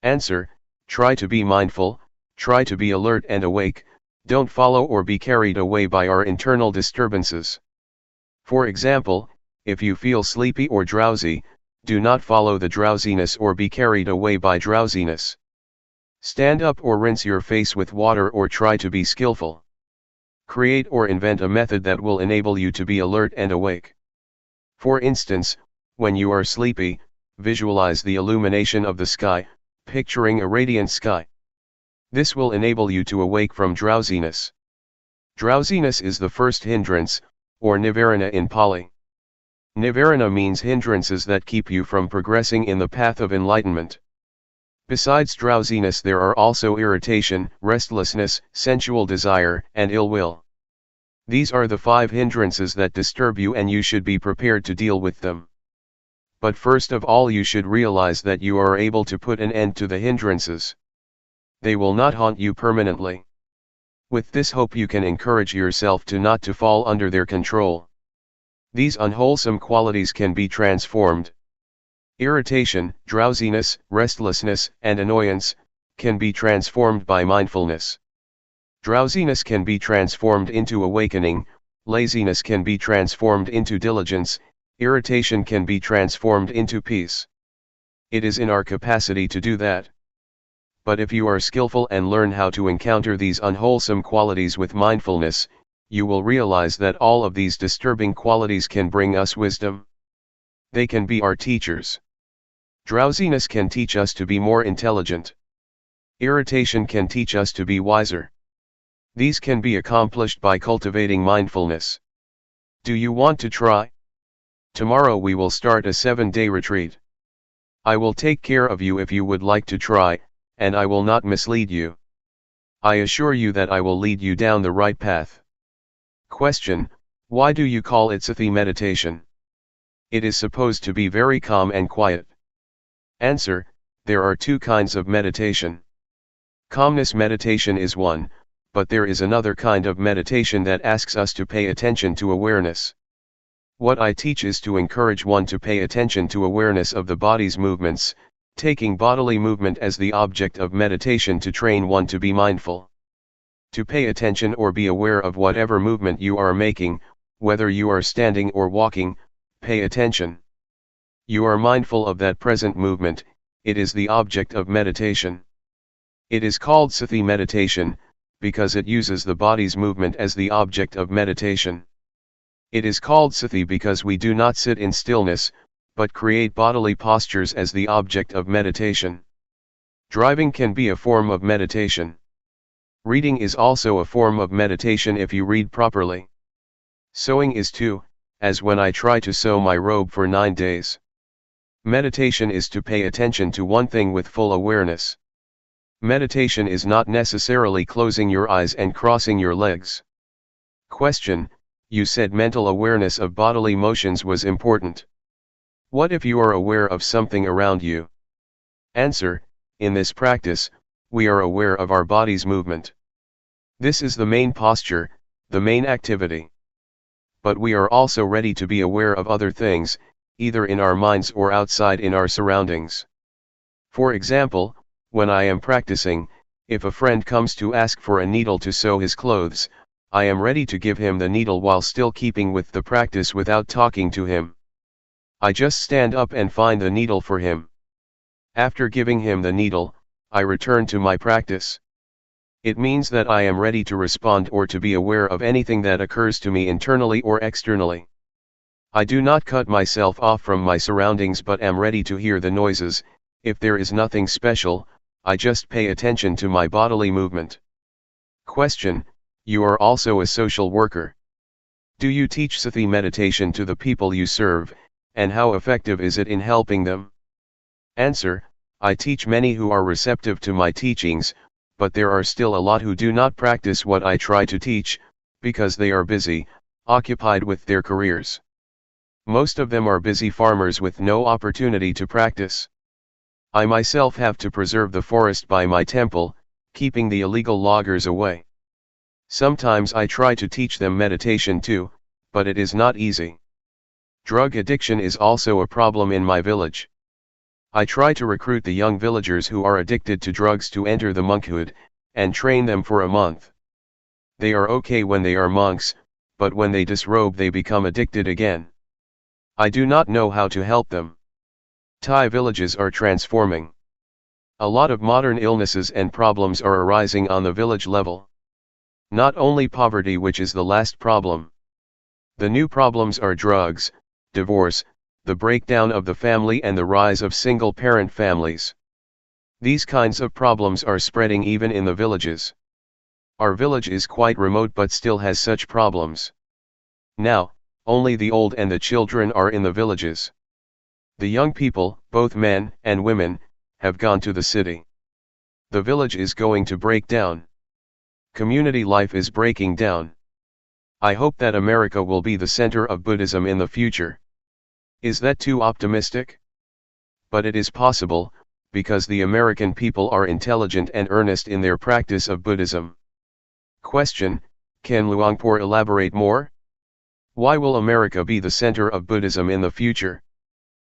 Answer: try to be mindful, try to be alert and awake, don't follow or be carried away by our internal disturbances. For example, if you feel sleepy or drowsy, do not follow the drowsiness or be carried away by drowsiness. Stand up or rinse your face with water or try to be skillful. Create or invent a method that will enable you to be alert and awake. For instance, when you are sleepy, visualize the illumination of the sky, picturing a radiant sky. This will enable you to awake from drowsiness. Drowsiness is the first hindrance, or nivarana in Pali. Nivarana means hindrances that keep you from progressing in the path of enlightenment. Besides drowsiness, there are also irritation, restlessness, sensual desire, and ill will. These are the 5 hindrances that disturb you, and you should be prepared to deal with them. But first of all, you should realize that you are able to put an end to the hindrances. They will not haunt you permanently. With this hope, you can encourage yourself to not to fall under their control. These unwholesome qualities can be transformed. Irritation, drowsiness, restlessness, and annoyance can be transformed by mindfulness. Drowsiness can be transformed into awakening, laziness can be transformed into diligence, irritation can be transformed into peace. It is in our capacity to do that. But if you are skillful and learn how to encounter these unwholesome qualities with mindfulness, you will realize that all of these disturbing qualities can bring us wisdom. They can be our teachers. Drowsiness can teach us to be more intelligent. Irritation can teach us to be wiser. These can be accomplished by cultivating mindfulness. Do you want to try? Tomorrow we will start a 7-day retreat. I will take care of you if you would like to try, and I will not mislead you. I assure you that I will lead you down the right path. Question: why do you call it Sathi meditation? It is supposed to be very calm and quiet. Answer: there are 2 kinds of meditation. Calmness meditation is one, but there is another kind of meditation that asks us to pay attention to awareness. What I teach is to encourage one to pay attention to awareness of the body's movements, taking bodily movement as the object of meditation to train one to be mindful. To pay attention or be aware of whatever movement you are making, whether you are standing or walking, pay attention. You are mindful of that present movement, it is the object of meditation. It is called Sathi meditation, because it uses the body's movement as the object of meditation. It is called Sathi because we do not sit in stillness, but create bodily postures as the object of meditation. Driving can be a form of meditation. Reading is also a form of meditation if you read properly. Sewing is too, as when I try to sew my robe for 9 days. Meditation is to pay attention to one thing with full awareness. Meditation is not necessarily closing your eyes and crossing your legs. Question: you said mental awareness of bodily motions was important. What if you are aware of something around you? Answer: in this practice, we are aware of our body's movement. This is the main posture, the main activity. But we are also ready to be aware of other things, either in our minds or outside in our surroundings. For example, when I am practicing, if a friend comes to ask for a needle to sew his clothes, I am ready to give him the needle while still keeping with the practice without talking to him. I just stand up and find the needle for him. After giving him the needle, I return to my practice. It means that I am ready to respond or to be aware of anything that occurs to me internally or externally. I do not cut myself off from my surroundings but am ready to hear the noises. If there is nothing special, I just pay attention to my bodily movement. Question: you are also a social worker. Do you teach Sathi meditation to the people you serve, and how effective is it in helping them? Answer: I teach many who are receptive to my teachings, but there are still a lot who do not practice what I try to teach, because they are busy, occupied with their careers. Most of them are busy farmers with no opportunity to practice. I myself have to preserve the forest by my temple, keeping the illegal loggers away. Sometimes I try to teach them meditation too, but it is not easy. Drug addiction is also a problem in my village. I try to recruit the young villagers who are addicted to drugs to enter the monkhood, and train them for a month. They are okay when they are monks, but when they disrobe they become addicted again. I do not know how to help them. Thai villages are transforming. A lot of modern illnesses and problems are arising on the village level. Not only poverty, which is the last problem. The new problems are drugs, divorce, the breakdown of the family and the rise of single-parent families. These kinds of problems are spreading even in the villages. Our village is quite remote but still has such problems. Now, only the old and the children are in the villages. The young people, both men and women, have gone to the city. The village is going to break down. Community life is breaking down. I hope that America will be the center of Buddhism in the future. Is that too optimistic? But it is possible, because the American people are intelligent and earnest in their practice of Buddhism. Question: can Luangpor elaborate more? Why will America be the center of Buddhism in the future?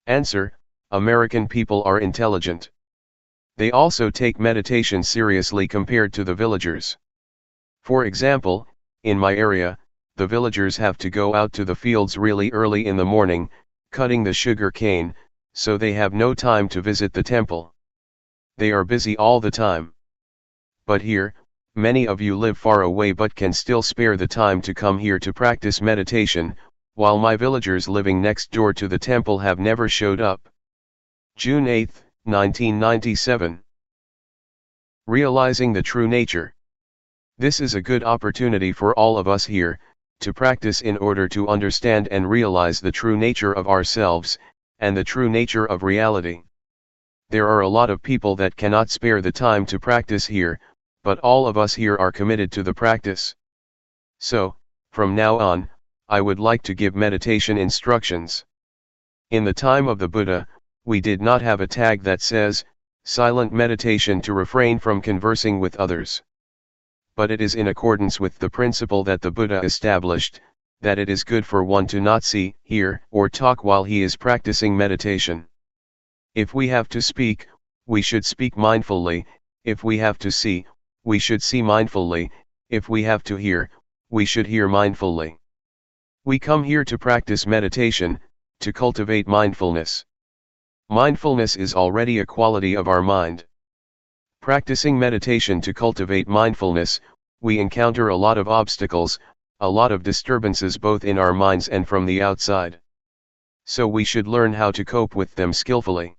Answer: American people are intelligent. They also take meditation seriously compared to the villagers. For example, in my area, the villagers have to go out to the fields really early in the morning, cutting the sugar cane, so they have no time to visit the temple. They are busy all the time. But here, many of you live far away but can still spare the time to come here to practice meditation, while my villagers living next door to the temple have never showed up. June 8, 1997. Realizing the true nature. This is a good opportunity for all of us here, to practice in order to understand and realize the true nature of ourselves, and the true nature of reality. There are a lot of people that cannot spare the time to practice here, but all of us here are committed to the practice. So, from now on, I would like to give meditation instructions. In the time of the Buddha, we did not have a tag that says, silent meditation to refrain from conversing with others. But it is in accordance with the principle that the Buddha established, that it is good for one to not see, hear, or talk while he is practicing meditation. If we have to speak, we should speak mindfully; if we have to see, we should see mindfully; if we have to hear, we should hear mindfully. We come here to practice meditation, to cultivate mindfulness. Mindfulness is already a quality of our mind. Practicing meditation to cultivate mindfulness, we encounter a lot of obstacles, a lot of disturbances both in our minds and from the outside. So we should learn how to cope with them skillfully.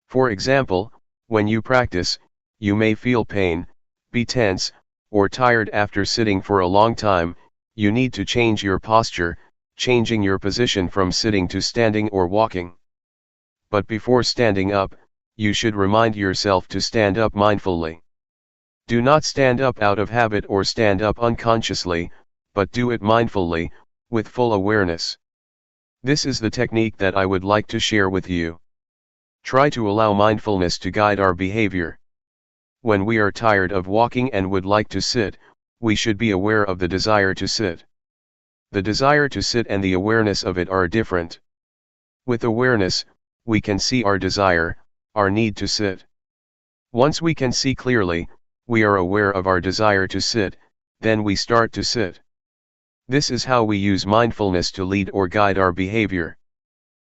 For example, when you practice, you may feel pain, be tense, or tired after sitting for a long time. You need to change your posture, changing your position from sitting to standing or walking. But before standing up, you should remind yourself to stand up mindfully. Do not stand up out of habit or stand up unconsciously, but do it mindfully, with full awareness. This is the technique that I would like to share with you. Try to allow mindfulness to guide our behavior. When we are tired of walking and would like to sit, we should be aware of the desire to sit. The desire to sit and the awareness of it are different. With awareness, we can see our desire, our need to sit. Once we can see clearly, we are aware of our desire to sit, then we start to sit. This is how we use mindfulness to lead or guide our behavior.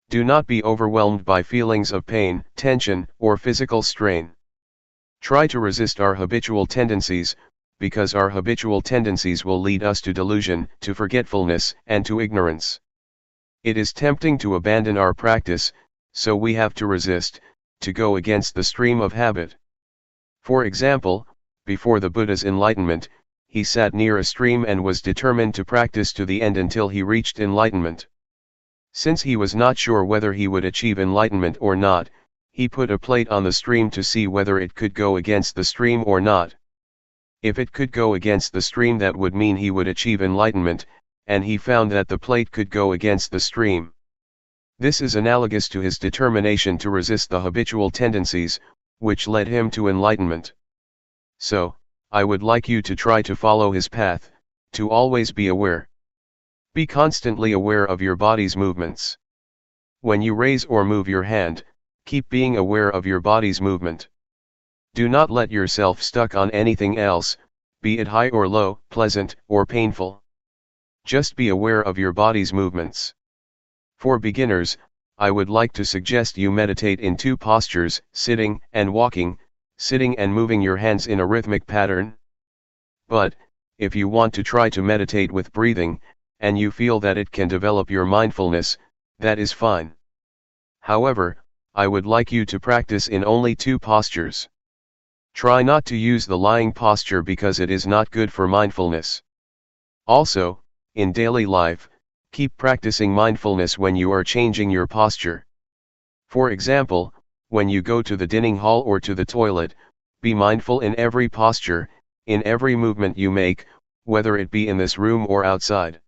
Do not be overwhelmed by feelings of pain, tension, or physical strain. Try to resist our habitual tendencies, because our habitual tendencies will lead us to delusion, to forgetfulness, and to ignorance. It is tempting to abandon our practice, so we have to resist, to go against the stream of habit. For example, before the Buddha's enlightenment, he sat near a stream and was determined to practice to the end until he reached enlightenment. Since he was not sure whether he would achieve enlightenment or not, he put a plate on the stream to see whether it could go against the stream or not. If it could go against the stream, that would mean he would achieve enlightenment, and he found that the plate could go against the stream. This is analogous to his determination to resist the habitual tendencies, which led him to enlightenment. So, I would like you to try to follow his path, to always be aware. Be constantly aware of your body's movements. When you raise or move your hand, keep being aware of your body's movement. Do not let yourself stuck on anything else, be it high or low, pleasant or painful. Just be aware of your body's movements. For beginners, I would like to suggest you meditate in two postures, sitting and walking, sitting and moving your hands in a rhythmic pattern. But, if you want to try to meditate with breathing, and you feel that it can develop your mindfulness, that is fine. However, I would like you to practice in only two postures. Try not to use the lying posture because it is not good for mindfulness. Also, in daily life, keep practicing mindfulness when you are changing your posture. For example, when you go to the dining hall or to the toilet, be mindful in every posture, in every movement you make, whether it be in this room or outside.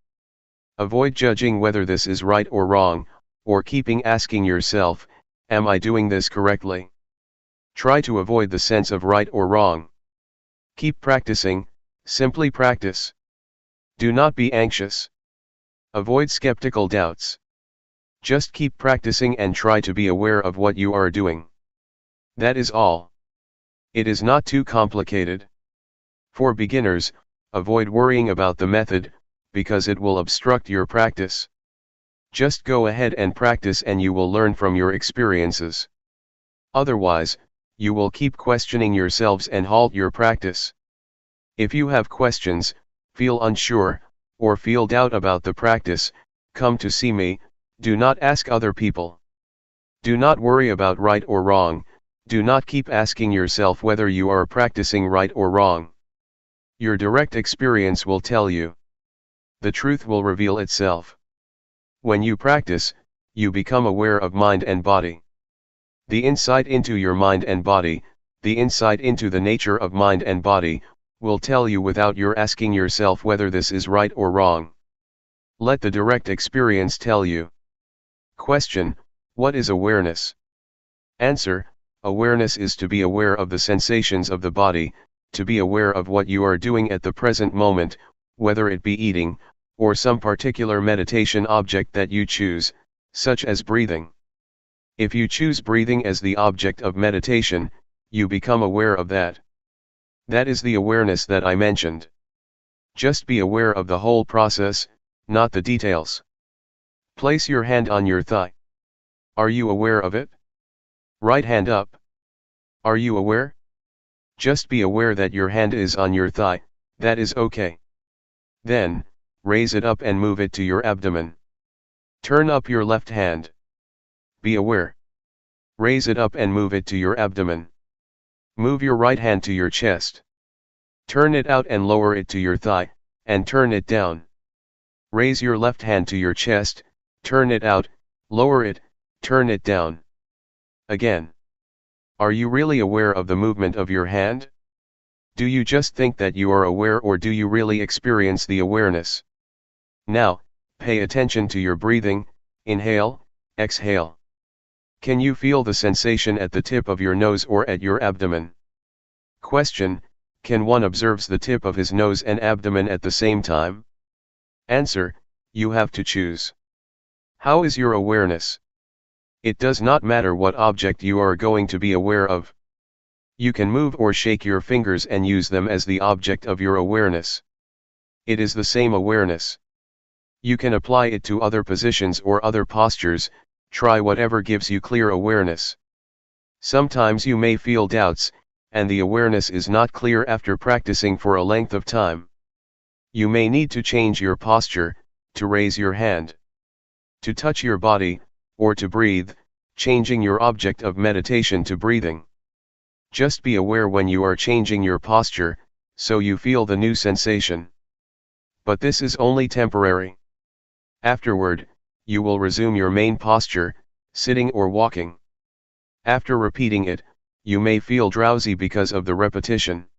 Avoid judging whether this is right or wrong, or keeping asking yourself, am I doing this correctly? Try to avoid the sense of right or wrong. Keep practicing, simply practice. Do not be anxious. Avoid skeptical doubts. Just keep practicing and try to be aware of what you are doing. That is all. It is not too complicated. For beginners, avoid worrying about the method, because it will obstruct your practice. Just go ahead and practice and you will learn from your experiences. Otherwise, you will keep questioning yourselves and halt your practice. If you have questions, feel unsure, or feel doubt about the practice, come to see me. Do not ask other people. Do not worry about right or wrong, do not keep asking yourself whether you are practicing right or wrong. Your direct experience will tell you. The truth will reveal itself. When you practice, you become aware of mind and body. The insight into your mind and body, the insight into the nature of mind and body, will tell you without your asking yourself whether this is right or wrong. Let the direct experience tell you. Question: what is awareness? Answer: awareness is to be aware of the sensations of the body, to be aware of what you are doing at the present moment, whether it be eating, or some particular meditation object that you choose, such as breathing. If you choose breathing as the object of meditation, you become aware of that. That is the awareness that I mentioned. Just be aware of the whole process, not the details. Place your hand on your thigh. Are you aware of it? Right hand up. Are you aware? Just be aware that your hand is on your thigh, that is okay. Then, raise it up and move it to your abdomen. Turn up your left hand. Be aware. Raise it up and move it to your abdomen. Move your right hand to your chest. Turn it out and lower it to your thigh, and turn it down. Raise your left hand to your chest, turn it out, lower it, turn it down. Again. Are you really aware of the movement of your hand? Do you just think that you are aware, or do you really experience the awareness? Now, pay attention to your breathing, inhale, exhale. Can you feel the sensation at the tip of your nose or at your abdomen? Question: can one observe the tip of his nose and abdomen at the same time? Answer: you have to choose. How is your awareness? It does not matter what object you are going to be aware of. You can move or shake your fingers and use them as the object of your awareness. It is the same awareness. You can apply it to other positions or other postures. Try whatever gives you clear awareness. Sometimes you may feel doubts, and the awareness is not clear after practicing for a length of time. You may need to change your posture, to raise your hand, to touch your body, or to breathe, changing your object of meditation to breathing. Just be aware when you are changing your posture, so you feel the new sensation. But this is only temporary. Afterward, you will resume your main posture, sitting or walking. After repeating it, you may feel drowsy because of the repetition.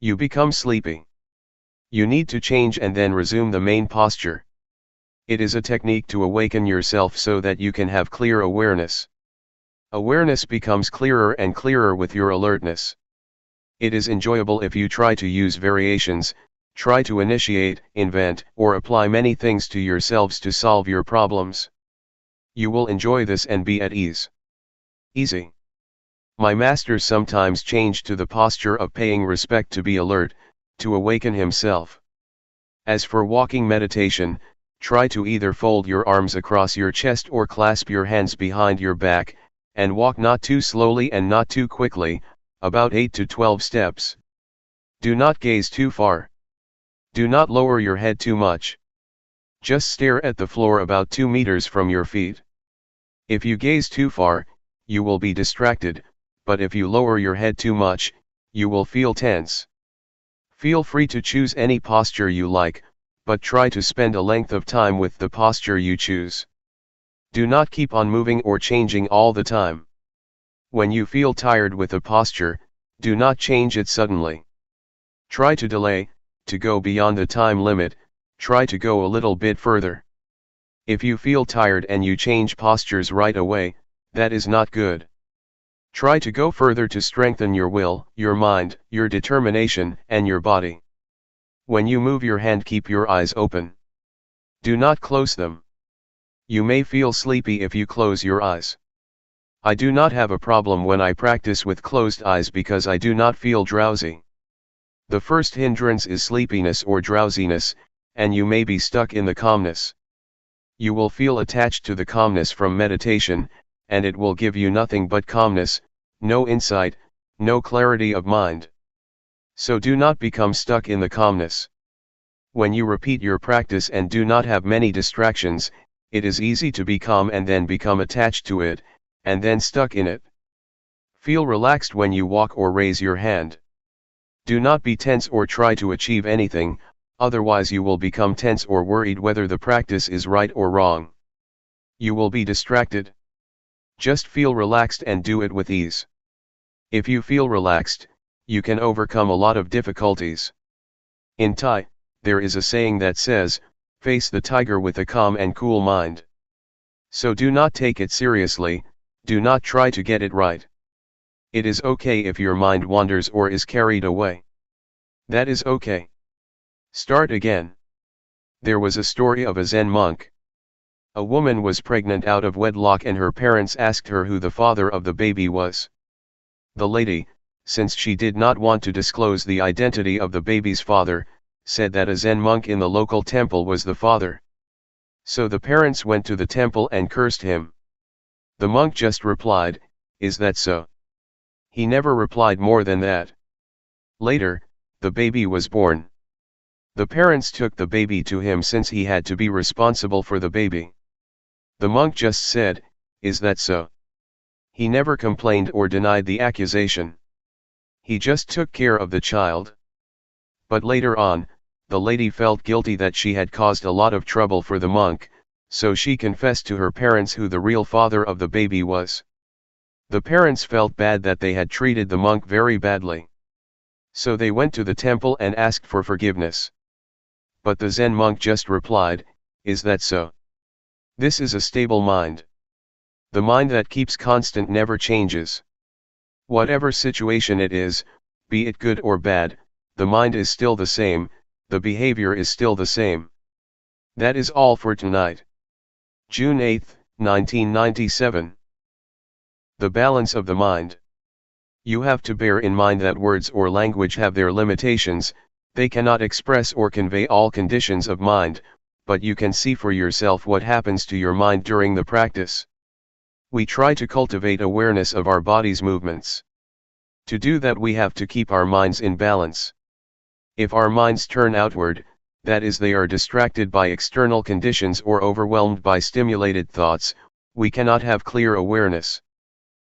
You become sleepy. You need to change and then resume the main posture. It is a technique to awaken yourself so that you can have clear awareness. Awareness becomes clearer and clearer with your alertness. It is enjoyable if you try to use variations, try to initiate, invent, or apply many things to yourselves to solve your problems. You will enjoy this and be at ease. Easy. My master sometimes changed to the posture of paying respect to be alert, to awaken himself. As for walking meditation, try to either fold your arms across your chest or clasp your hands behind your back, and walk not too slowly and not too quickly, about 8 to 12 steps. Do not gaze too far. Do not lower your head too much. Just stare at the floor about 2 meters from your feet. If you gaze too far, you will be distracted, but if you lower your head too much, you will feel tense. Feel free to choose any posture you like, but try to spend a length of time with the posture you choose. Do not keep on moving or changing all the time. When you feel tired with a posture, do not change it suddenly. Try to delay, to go beyond the time limit, try to go a little bit further. If you feel tired and you change postures right away, that is not good. Try to go further to strengthen your will, your mind, your determination, and your body. When you move your hand, keep your eyes open. Do not close them. You may feel sleepy if you close your eyes. I do not have a problem when I practice with closed eyes because I do not feel drowsy. The first hindrance is sleepiness or drowsiness, and you may be stuck in the calmness. You will feel attached to the calmness from meditation, and it will give you nothing but calmness, no insight, no clarity of mind. So do not become stuck in the calmness. When you repeat your practice and do not have many distractions, it is easy to be calm and then become attached to it, and then stuck in it. Feel relaxed when you walk or raise your hand. Do not be tense or try to achieve anything, otherwise you will become tense or worried whether the practice is right or wrong. You will be distracted. Just feel relaxed and do it with ease. If you feel relaxed, you can overcome a lot of difficulties. In Thai, there is a saying that says, face the tiger with a calm and cool mind. So do not take it seriously, do not try to get it right. It is okay if your mind wanders or is carried away. That is okay. Start again. There was a story of a Zen monk. A woman was pregnant out of wedlock and her parents asked her who the father of the baby was. The lady, since she did not want to disclose the identity of the baby's father, said that a Zen monk in the local temple was the father. So the parents went to the temple and cursed him. The monk just replied, "Is that so?" He never replied more than that. Later, the baby was born. The parents took the baby to him since he had to be responsible for the baby. The monk just said, "Is that so?" He never complained or denied the accusation. He just took care of the child. But later on, the lady felt guilty that she had caused a lot of trouble for the monk, so she confessed to her parents who the real father of the baby was. The parents felt bad that they had treated the monk very badly. So they went to the temple and asked for forgiveness. But the Zen monk just replied, "Is that so?" This is a stable mind. The mind that keeps constant never changes. Whatever situation it is, be it good or bad, the mind is still the same, the behavior is still the same. That is all for tonight. June 8, 1997. The balance of the mind. You have to bear in mind that words or language have their limitations, they cannot express or convey all conditions of mind, but you can see for yourself what happens to your mind during the practice. We try to cultivate awareness of our body's movements. To do that we have to keep our minds in balance. If our minds turn outward, that is they are distracted by external conditions or overwhelmed by stimulated thoughts, we cannot have clear awareness.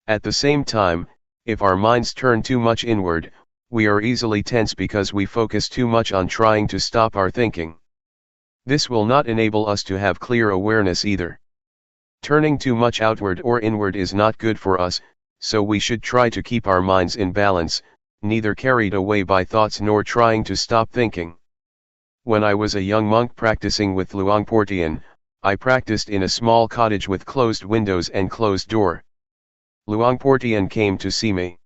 At the same time, if our minds turn too much inward, we are easily tense because we focus too much on trying to stop our thinking. This will not enable us to have clear awareness either. Turning too much outward or inward is not good for us, so we should try to keep our minds in balance, neither carried away by thoughts nor trying to stop thinking. When I was a young monk practicing with Luangpor Teean, I practiced in a small cottage with closed windows and closed door. Luangpor Teean came to see me.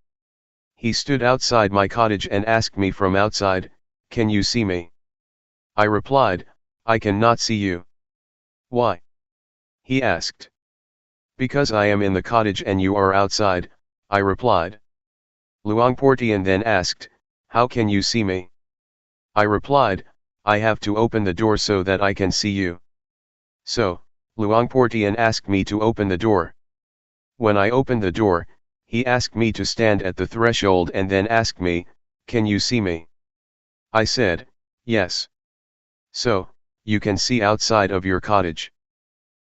He stood outside my cottage and asked me from outside, "Can you see me?" I replied, "I cannot see you." "Why?" he asked. "Because I am in the cottage and you are outside," I replied. Luangpor Teean then asked, "How can you see me?" I replied, "I have to open the door so that I can see you." So, Luangpor Teean asked me to open the door. When I opened the door, he asked me to stand at the threshold and then asked me, "Can you see me?" I said, "Yes." "So, you can see outside of your cottage?"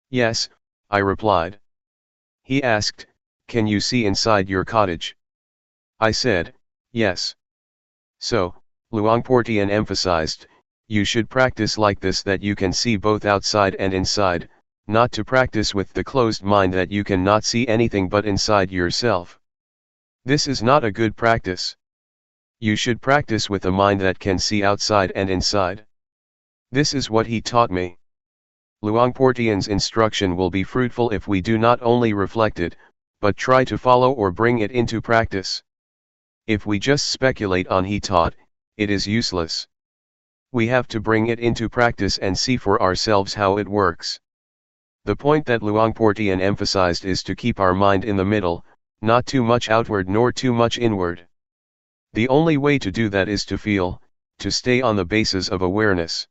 "Yes," I replied. He asked, "Can you see inside your cottage?" I said, "Yes." So, Luangpor Teean emphasized, you should practice like this, that you can see both outside and inside, not to practice with the closed mind that you cannot see anything but inside yourself. This is not a good practice. You should practice with a mind that can see outside and inside. This is what he taught me. Luangpor Teean's instruction will be fruitful if we do not only reflect it, but try to follow or bring it into practice. If we just speculate on he taught, it is useless. We have to bring it into practice and see for ourselves how it works. The point that Luangpor Teean emphasized is to keep our mind in the middle, not too much outward nor too much inward. The only way to do that is to feel, to stay on the basis of awareness.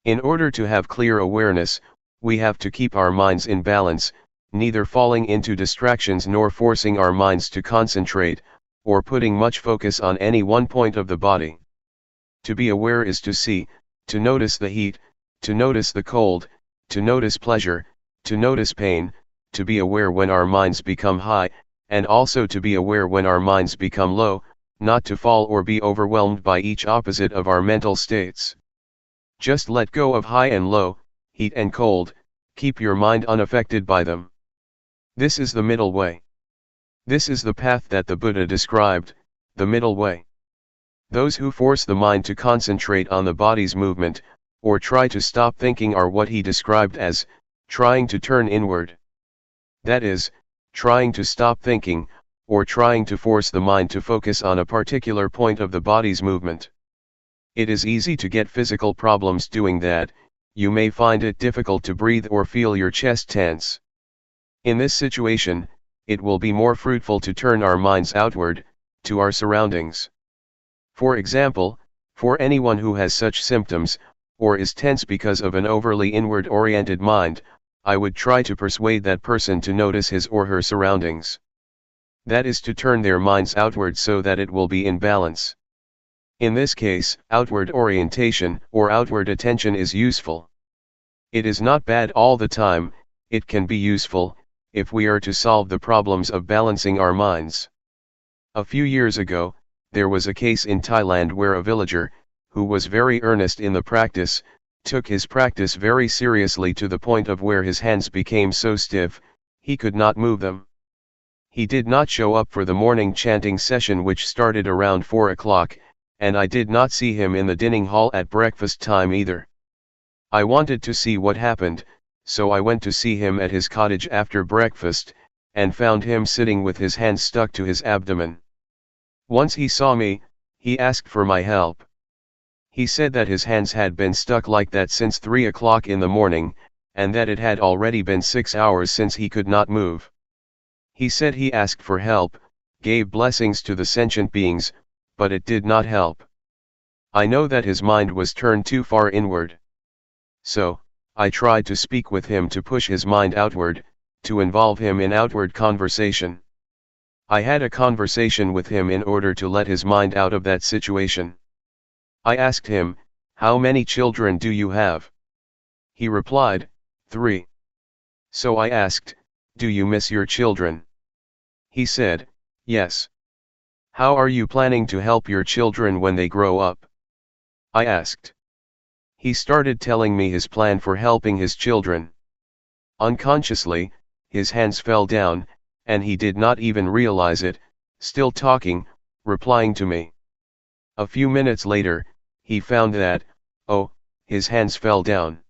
In order to have clear awareness, we have to keep our minds in balance, neither falling into distractions nor forcing our minds to concentrate, or putting much focus on any one point of the body. To be aware is to see, to notice the heat, to notice the cold, to notice pleasure, to notice pain, to be aware when our minds become high, and also to be aware when our minds become low, not to fall or be overwhelmed by each opposite of our mental states. Just let go of high and low, heat and cold, keep your mind unaffected by them. This is the middle way. This is the path that the Buddha described, the middle way. Those who force the mind to concentrate on the body's movement, or try to stop thinking, are what he described as trying to turn inward. That is, trying to stop thinking, or trying to force the mind to focus on a particular point of the body's movement. It is easy to get physical problems doing that. You may find it difficult to breathe or feel your chest tense. In this situation, it will be more fruitful to turn our minds outward, to our surroundings. For example, for anyone who has such symptoms, or is tense because of an overly inward-oriented mind, I would try to persuade that person to notice his or her surroundings. That is to turn their minds outward so that it will be in balance. In this case, outward orientation or outward attention is useful. It is not bad all the time. It can be useful, if we are to solve the problems of balancing our minds. A few years ago, there was a case in Thailand where a villager, who was very earnest in the practice, took his practice very seriously to the point of where his hands became so stiff, he could not move them. He did not show up for the morning chanting session, which started around 4 o'clock, and I did not see him in the dining hall at breakfast time either. I wanted to see what happened, so I went to see him at his cottage after breakfast, and found him sitting with his hands stuck to his abdomen. Once he saw me, he asked for my help. He said that his hands had been stuck like that since 3 o'clock in the morning, and that it had already been 6 hours since he could not move. He said he asked for help, gave blessings to the sentient beings, but it did not help. I know that his mind was turned too far inward. So, I tried to speak with him to push his mind outward, to involve him in outward conversation. I had a conversation with him in order to let his mind out of that situation. I asked him, "How many children do you have?" He replied, 3. So I asked, "Do you miss your children?" He said, "Yes." "How are you planning to help your children when they grow up?" I asked. He started telling me his plan for helping his children. Unconsciously, his hands fell down, and he did not even realize it, still talking, replying to me. A few minutes later, he found that, oh, his hands fell down.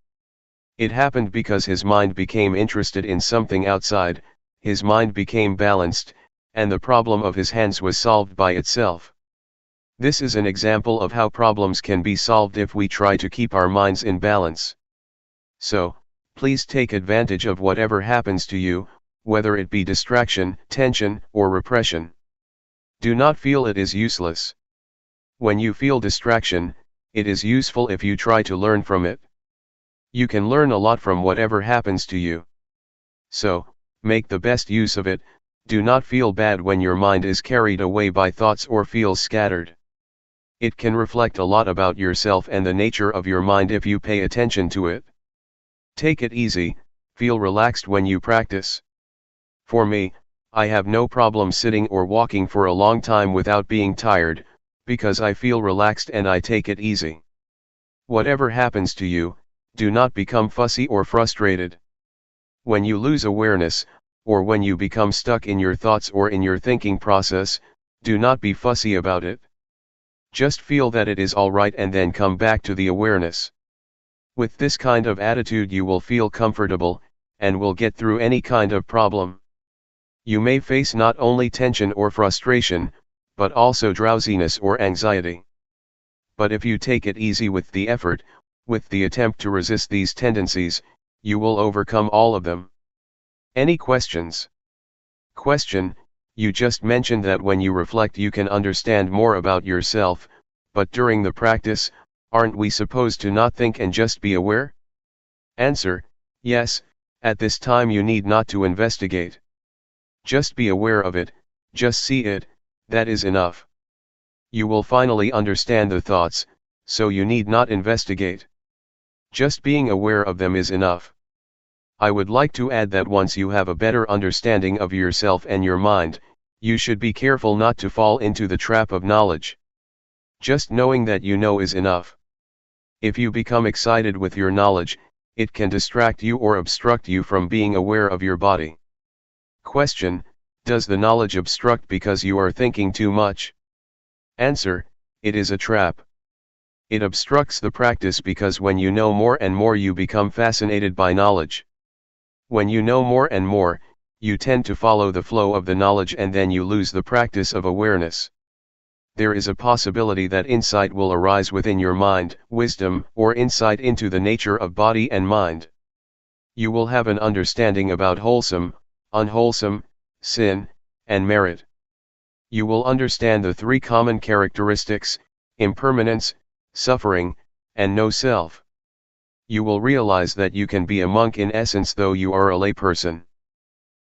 It happened because his mind became interested in something outside, his mind became balanced, and the problem of his hands was solved by itself. This is an example of how problems can be solved if we try to keep our minds in balance. So, please take advantage of whatever happens to you, whether it be distraction, tension, or repression. Do not feel it is useless. When you feel distraction, it is useful if you try to learn from it. You can learn a lot from whatever happens to you. So, make the best use of it. Do not feel bad when your mind is carried away by thoughts or feels scattered. It can reflect a lot about yourself and the nature of your mind if you pay attention to it. Take it easy, feel relaxed when you practice. For me, I have no problem sitting or walking for a long time without being tired, because I feel relaxed and I take it easy. Whatever happens to you, do not become fussy or frustrated. When you lose awareness, or when you become stuck in your thoughts or in your thinking process, do not be fussy about it. Just feel that it is all right and then come back to the awareness. With this kind of attitude you will feel comfortable, and will get through any kind of problem. You may face not only tension or frustration, but also drowsiness or anxiety. But if you take it easy with the effort, with the attempt to resist these tendencies, you will overcome all of them. Any questions? Question: you just mentioned that when you reflect you can understand more about yourself, but during the practice, aren't we supposed to not think and just be aware? Answer: yes, at this time you need not to investigate. Just be aware of it, just see it, that is enough. You will finally understand the thoughts, so you need not investigate. Just being aware of them is enough. I would like to add that once you have a better understanding of yourself and your mind, you should be careful not to fall into the trap of knowledge. Just knowing that you know is enough. If you become excited with your knowledge, it can distract you or obstruct you from being aware of your body. Question: does the knowledge obstruct because you are thinking too much? Answer: it is a trap. It obstructs the practice because when you know more and more you become fascinated by knowledge. When you know more and more, you tend to follow the flow of the knowledge and then you lose the practice of awareness. There is a possibility that insight will arise within your mind, wisdom, or insight into the nature of body and mind. You will have an understanding about wholesome, unwholesome, sin, and merit. You will understand the three common characteristics: impermanence, suffering, and no self. You will realize that you can be a monk in essence though you are a layperson.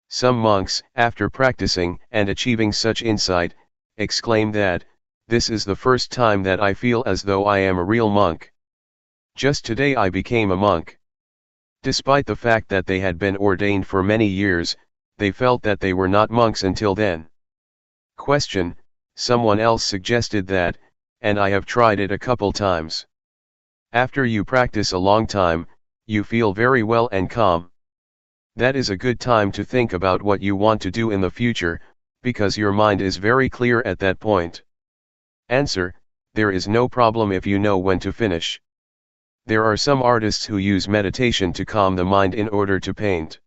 Some monks, after practicing and achieving such insight, exclaim that, "This is the first time that I feel as though I am a real monk. Just today I became a monk." Despite the fact that they had been ordained for many years, they felt that they were not monks until then. Question: someone else suggested that, and I have tried it a couple times. After you practice a long time, you feel very well and calm. That is a good time to think about what you want to do in the future, because your mind is very clear at that point. Answer: there is no problem if you know when to finish. There are some artists who use meditation to calm the mind in order to paint.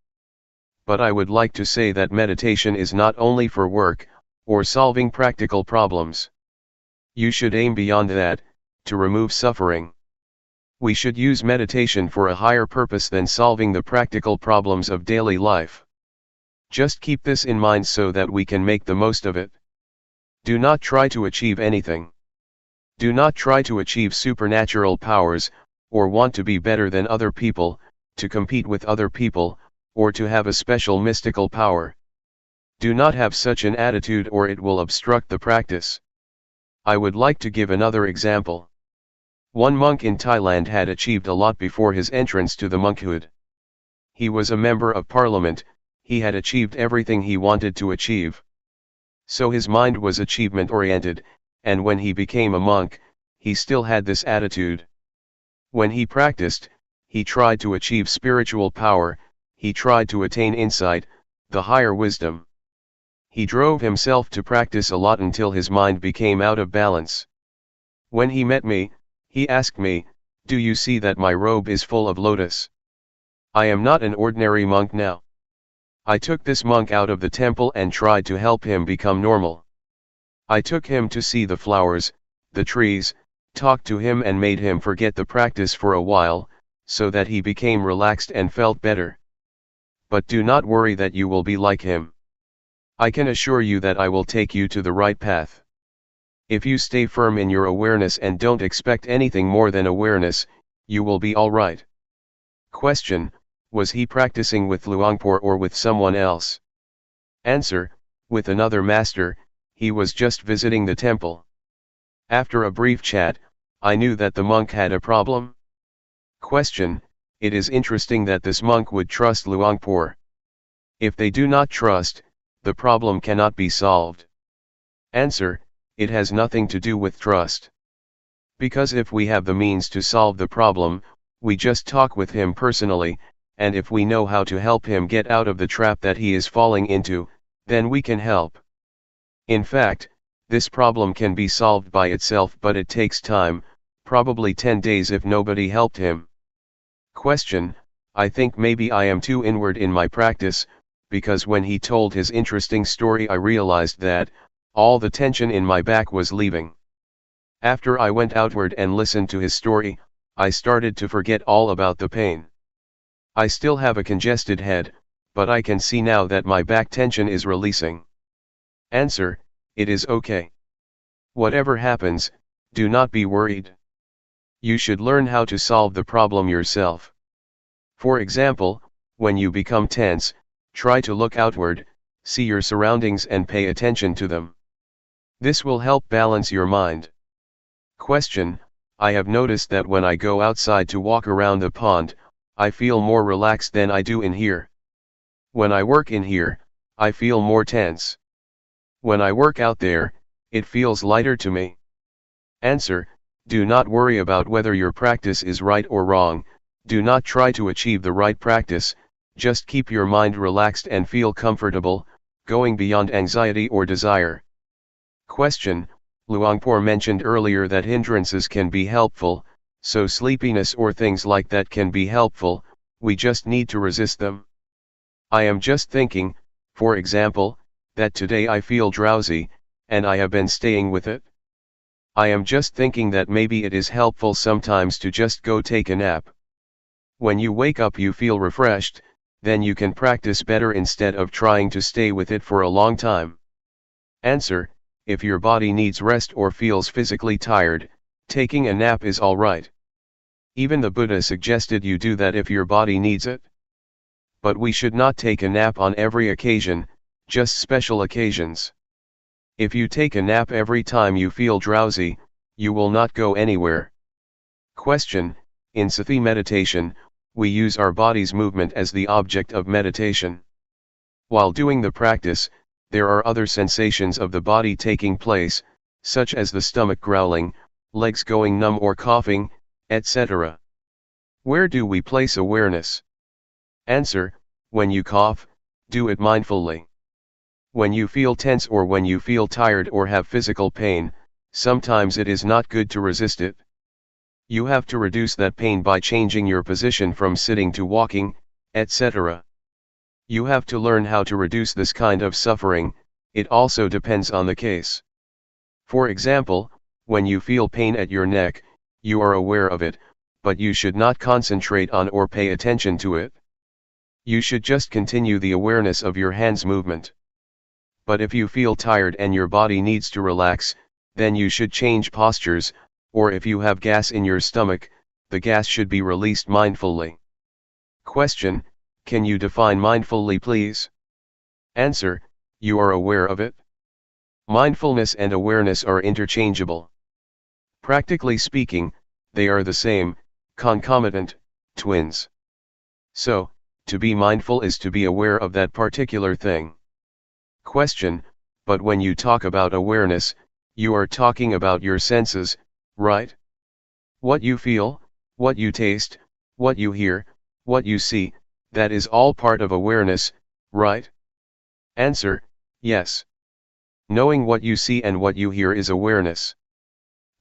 But I would like to say that meditation is not only for work, or solving practical problems. You should aim beyond that, to remove suffering. We should use meditation for a higher purpose than solving the practical problems of daily life. Just keep this in mind so that we can make the most of it. Do not try to achieve anything. Do not try to achieve supernatural powers, or want to be better than other people, to compete with other people, or to have a special mystical power. Do not have such an attitude or it will obstruct the practice. I would like to give another example. One monk in Thailand had achieved a lot before his entrance to the monkhood. He was a member of parliament, he had achieved everything he wanted to achieve. So his mind was achievement-oriented, and when he became a monk, he still had this attitude. When he practiced, he tried to achieve spiritual power, he tried to attain insight, the higher wisdom. He drove himself to practice a lot until his mind became out of balance. When he met me, he asked me, "Do you see that my robe is full of lotus? I am not an ordinary monk now." I took this monk out of the temple and tried to help him become normal. I took him to see the flowers, the trees, talked to him and made him forget the practice for a while, so that he became relaxed and felt better. But do not worry that you will be like him. I can assure you that I will take you to the right path. If you stay firm in your awareness and don't expect anything more than awareness, you will be all right. Question: was he practicing with Luangpor or with someone else? Answer: with another master. He was just visiting the temple. After a brief chat, I knew that the monk had a problem. Question: it is interesting that this monk would trust Luangpor. If they do not trust, the problem cannot be solved. Answer: it has nothing to do with trust. Because if we have the means to solve the problem, we just talk with him personally, and if we know how to help him get out of the trap that he is falling into, then we can help. In fact, this problem can be solved by itself, but it takes time, probably 10 days if nobody helped him. Question: I think maybe I am too inward in my practice, because when he told his interesting story I realized that all the tension in my back was leaving. After I went outward and listened to his story, I started to forget all about the pain. I still have a congested head, but I can see now that my back tension is releasing. Answer: it is okay. Whatever happens, do not be worried. You should learn how to solve the problem yourself. For example, when you become tense, try to look outward, see your surroundings and pay attention to them. This will help balance your mind. Question: I have noticed that when I go outside to walk around the pond, I feel more relaxed than I do in here. When I work in here, I feel more tense. When I work out there, it feels lighter to me. Answer: do not worry about whether your practice is right or wrong, do not try to achieve the right practice, just keep your mind relaxed and feel comfortable, going beyond anxiety or desire. Question: Luangpor mentioned earlier that hindrances can be helpful, so sleepiness or things like that can be helpful, we just need to resist them. I am just thinking, for example, that today I feel drowsy, and I have been staying with it. I am just thinking that maybe it is helpful sometimes to just go take a nap. When you wake up you feel refreshed, then you can practice better instead of trying to stay with it for a long time. Answer: if your body needs rest or feels physically tired, taking a nap is alright. Even the Buddha suggested you do that if your body needs it. But we should not take a nap on every occasion, just special occasions. If you take a nap every time you feel drowsy, you will not go anywhere. Question: in Sathi meditation, we use our body's movement as the object of meditation. While doing the practice, there are other sensations of the body taking place, such as the stomach growling, legs going numb or coughing, etc. Where do we place awareness? Answer: when you cough, do it mindfully. When you feel tense or when you feel tired or have physical pain, sometimes it is not good to resist it. You have to reduce that pain by changing your position from sitting to walking, etc. You have to learn how to reduce this kind of suffering, it also depends on the case. For example, when you feel pain at your neck, you are aware of it, but you should not concentrate on or pay attention to it. You should just continue the awareness of your hands movement. But if you feel tired and your body needs to relax, then you should change postures, or if you have gas in your stomach, the gas should be released mindfully. Question: can you define mindfully please? Answer: you are aware of it. Mindfulness and awareness are interchangeable. Practically speaking, they are the same, concomitant, twins. So, to be mindful is to be aware of that particular thing. Question: but when you talk about awareness, you are talking about your senses, right? What you feel, what you taste, what you hear, what you see, that is all part of awareness, right? Answer: Yes. Knowing what you see and what you hear is awareness.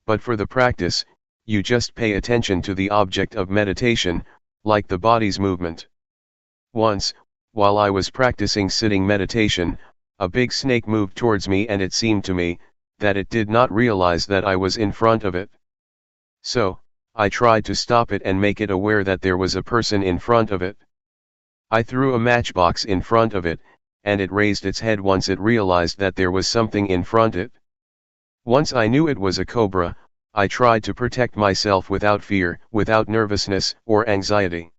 But for the practice, you just pay attention to the object of meditation, like the body's movement. Once, while I was practicing sitting meditation, a big snake moved towards me and it seemed to me that it did not realize that I was in front of it. So, I tried to stop it and make it aware that there was a person in front of it. I threw a matchbox in front of it, and it raised its head once it realized that there was something in front of it. Once I knew it was a cobra, I tried to protect myself without fear, without nervousness or anxiety.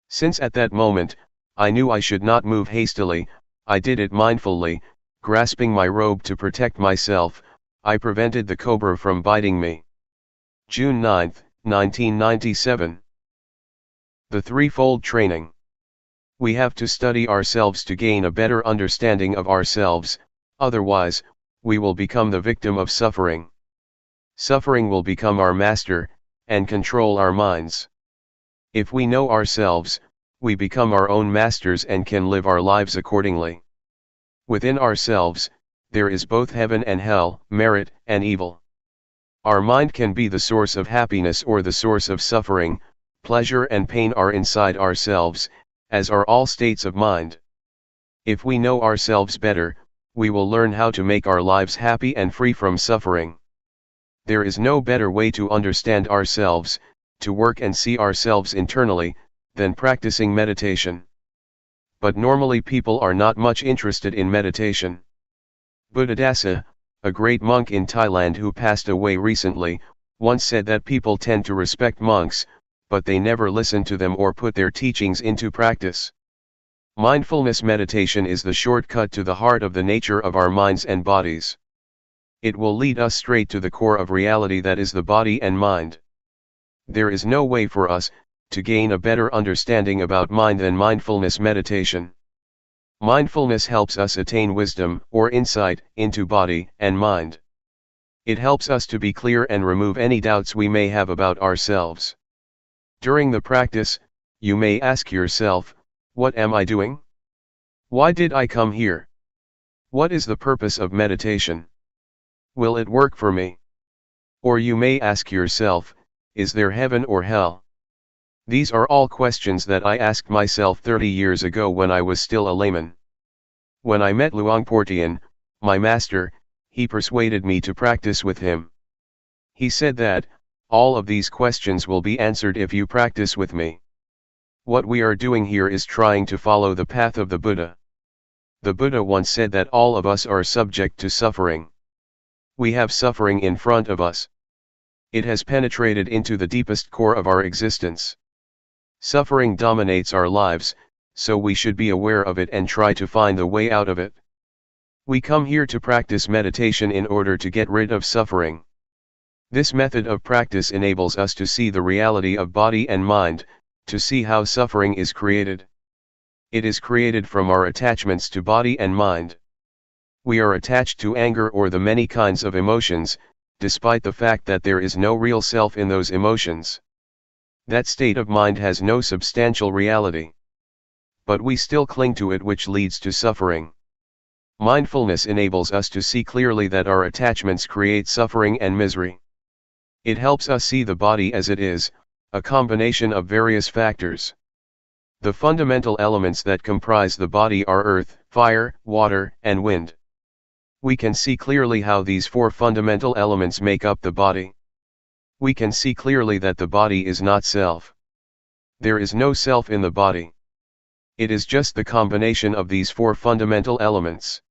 Since at that moment, I knew I should not move hastily, I did it mindfully, grasping my robe to protect myself. I prevented the cobra from biting me. June 9, 1997. The Threefold Training. We have to study ourselves to gain a better understanding of ourselves, otherwise, we will become the victim of suffering. Suffering will become our master, and control our minds. If we know ourselves, we become our own masters and can live our lives accordingly. Within ourselves, there is both heaven and hell, merit and evil. Our mind can be the source of happiness or the source of suffering. Pleasure and pain are inside ourselves, as are all states of mind. If we know ourselves better, we will learn how to make our lives happy and free from suffering. There is no better way to understand ourselves, to work and see ourselves internally, than practicing meditation. But normally people are not much interested in meditation. Buddhadasa, a great monk in Thailand who passed away recently, once said that people tend to respect monks, but they never listen to them or put their teachings into practice. Mindfulness meditation is the shortcut to the heart of the nature of our minds and bodies. It will lead us straight to the core of reality, that is the body and mind. There is no way for us to gain a better understanding about mind than mindfulness meditation. Mindfulness helps us attain wisdom or insight into body and mind. It helps us to be clear and remove any doubts we may have about ourselves. During the practice, you may ask yourself, what am I doing? Why did I come here? What is the purpose of meditation? Will it work for me? Or you may ask yourself, is there heaven or hell? These are all questions that I asked myself 30 years ago when I was still a layman. When I met Luangpor Teean, my master, he persuaded me to practice with him. He said that, all of these questions will be answered if you practice with me. What we are doing here is trying to follow the path of the Buddha. The Buddha once said that all of us are subject to suffering. We have suffering in front of us. It has penetrated into the deepest core of our existence. Suffering dominates our lives, so we should be aware of it and try to find the way out of it. We come here to practice meditation in order to get rid of suffering. This method of practice enables us to see the reality of body and mind, to see how suffering is created. It is created from our attachments to body and mind. We are attached to anger or the many kinds of emotions, despite the fact that there is no real self in those emotions. That state of mind has no substantial reality. But we still cling to it, which leads to suffering. Mindfulness enables us to see clearly that our attachments create suffering and misery. It helps us see the body as it is, a combination of various factors. The fundamental elements that comprise the body are earth, fire, water, and wind. We can see clearly how these four fundamental elements make up the body. We can see clearly that the body is not self. There is no self in the body. It is just the combination of these four fundamental elements.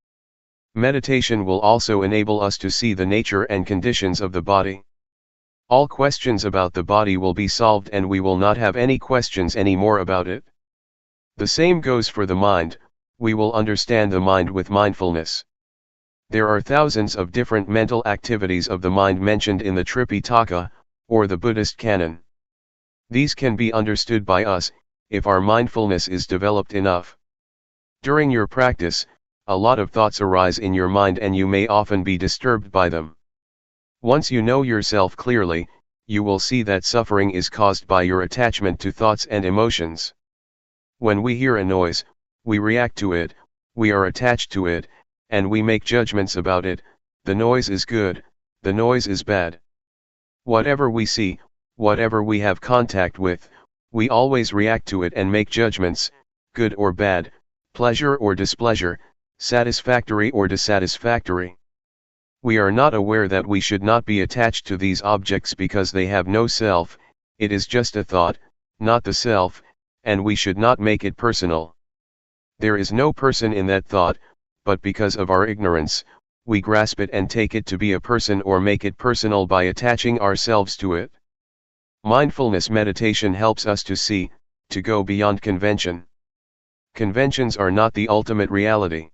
Meditation will also enable us to see the nature and conditions of the body. All questions about the body will be solved and we will not have any questions anymore about it. The same goes for the mind. We will understand the mind with mindfulness. There are thousands of different mental activities of the mind mentioned in the Tripitaka, or the Buddhist canon. These can be understood by us, if our mindfulness is developed enough. During your practice, a lot of thoughts arise in your mind and you may often be disturbed by them. Once you know yourself clearly, you will see that suffering is caused by your attachment to thoughts and emotions. When we hear a noise, we react to it, we are attached to it, and we make judgments about it. The noise is good, the noise is bad. Whatever we see, whatever we have contact with, we always react to it and make judgments, good or bad, pleasure or displeasure, satisfactory or dissatisfactory. We are not aware that we should not be attached to these objects because they have no self, it is just a thought, not the self, and we should not make it personal. There is no person in that thought, but because of our ignorance, we grasp it and take it to be a person or make it personal by attaching ourselves to it. Mindfulness meditation helps us to see, to go beyond convention. Conventions are not the ultimate reality.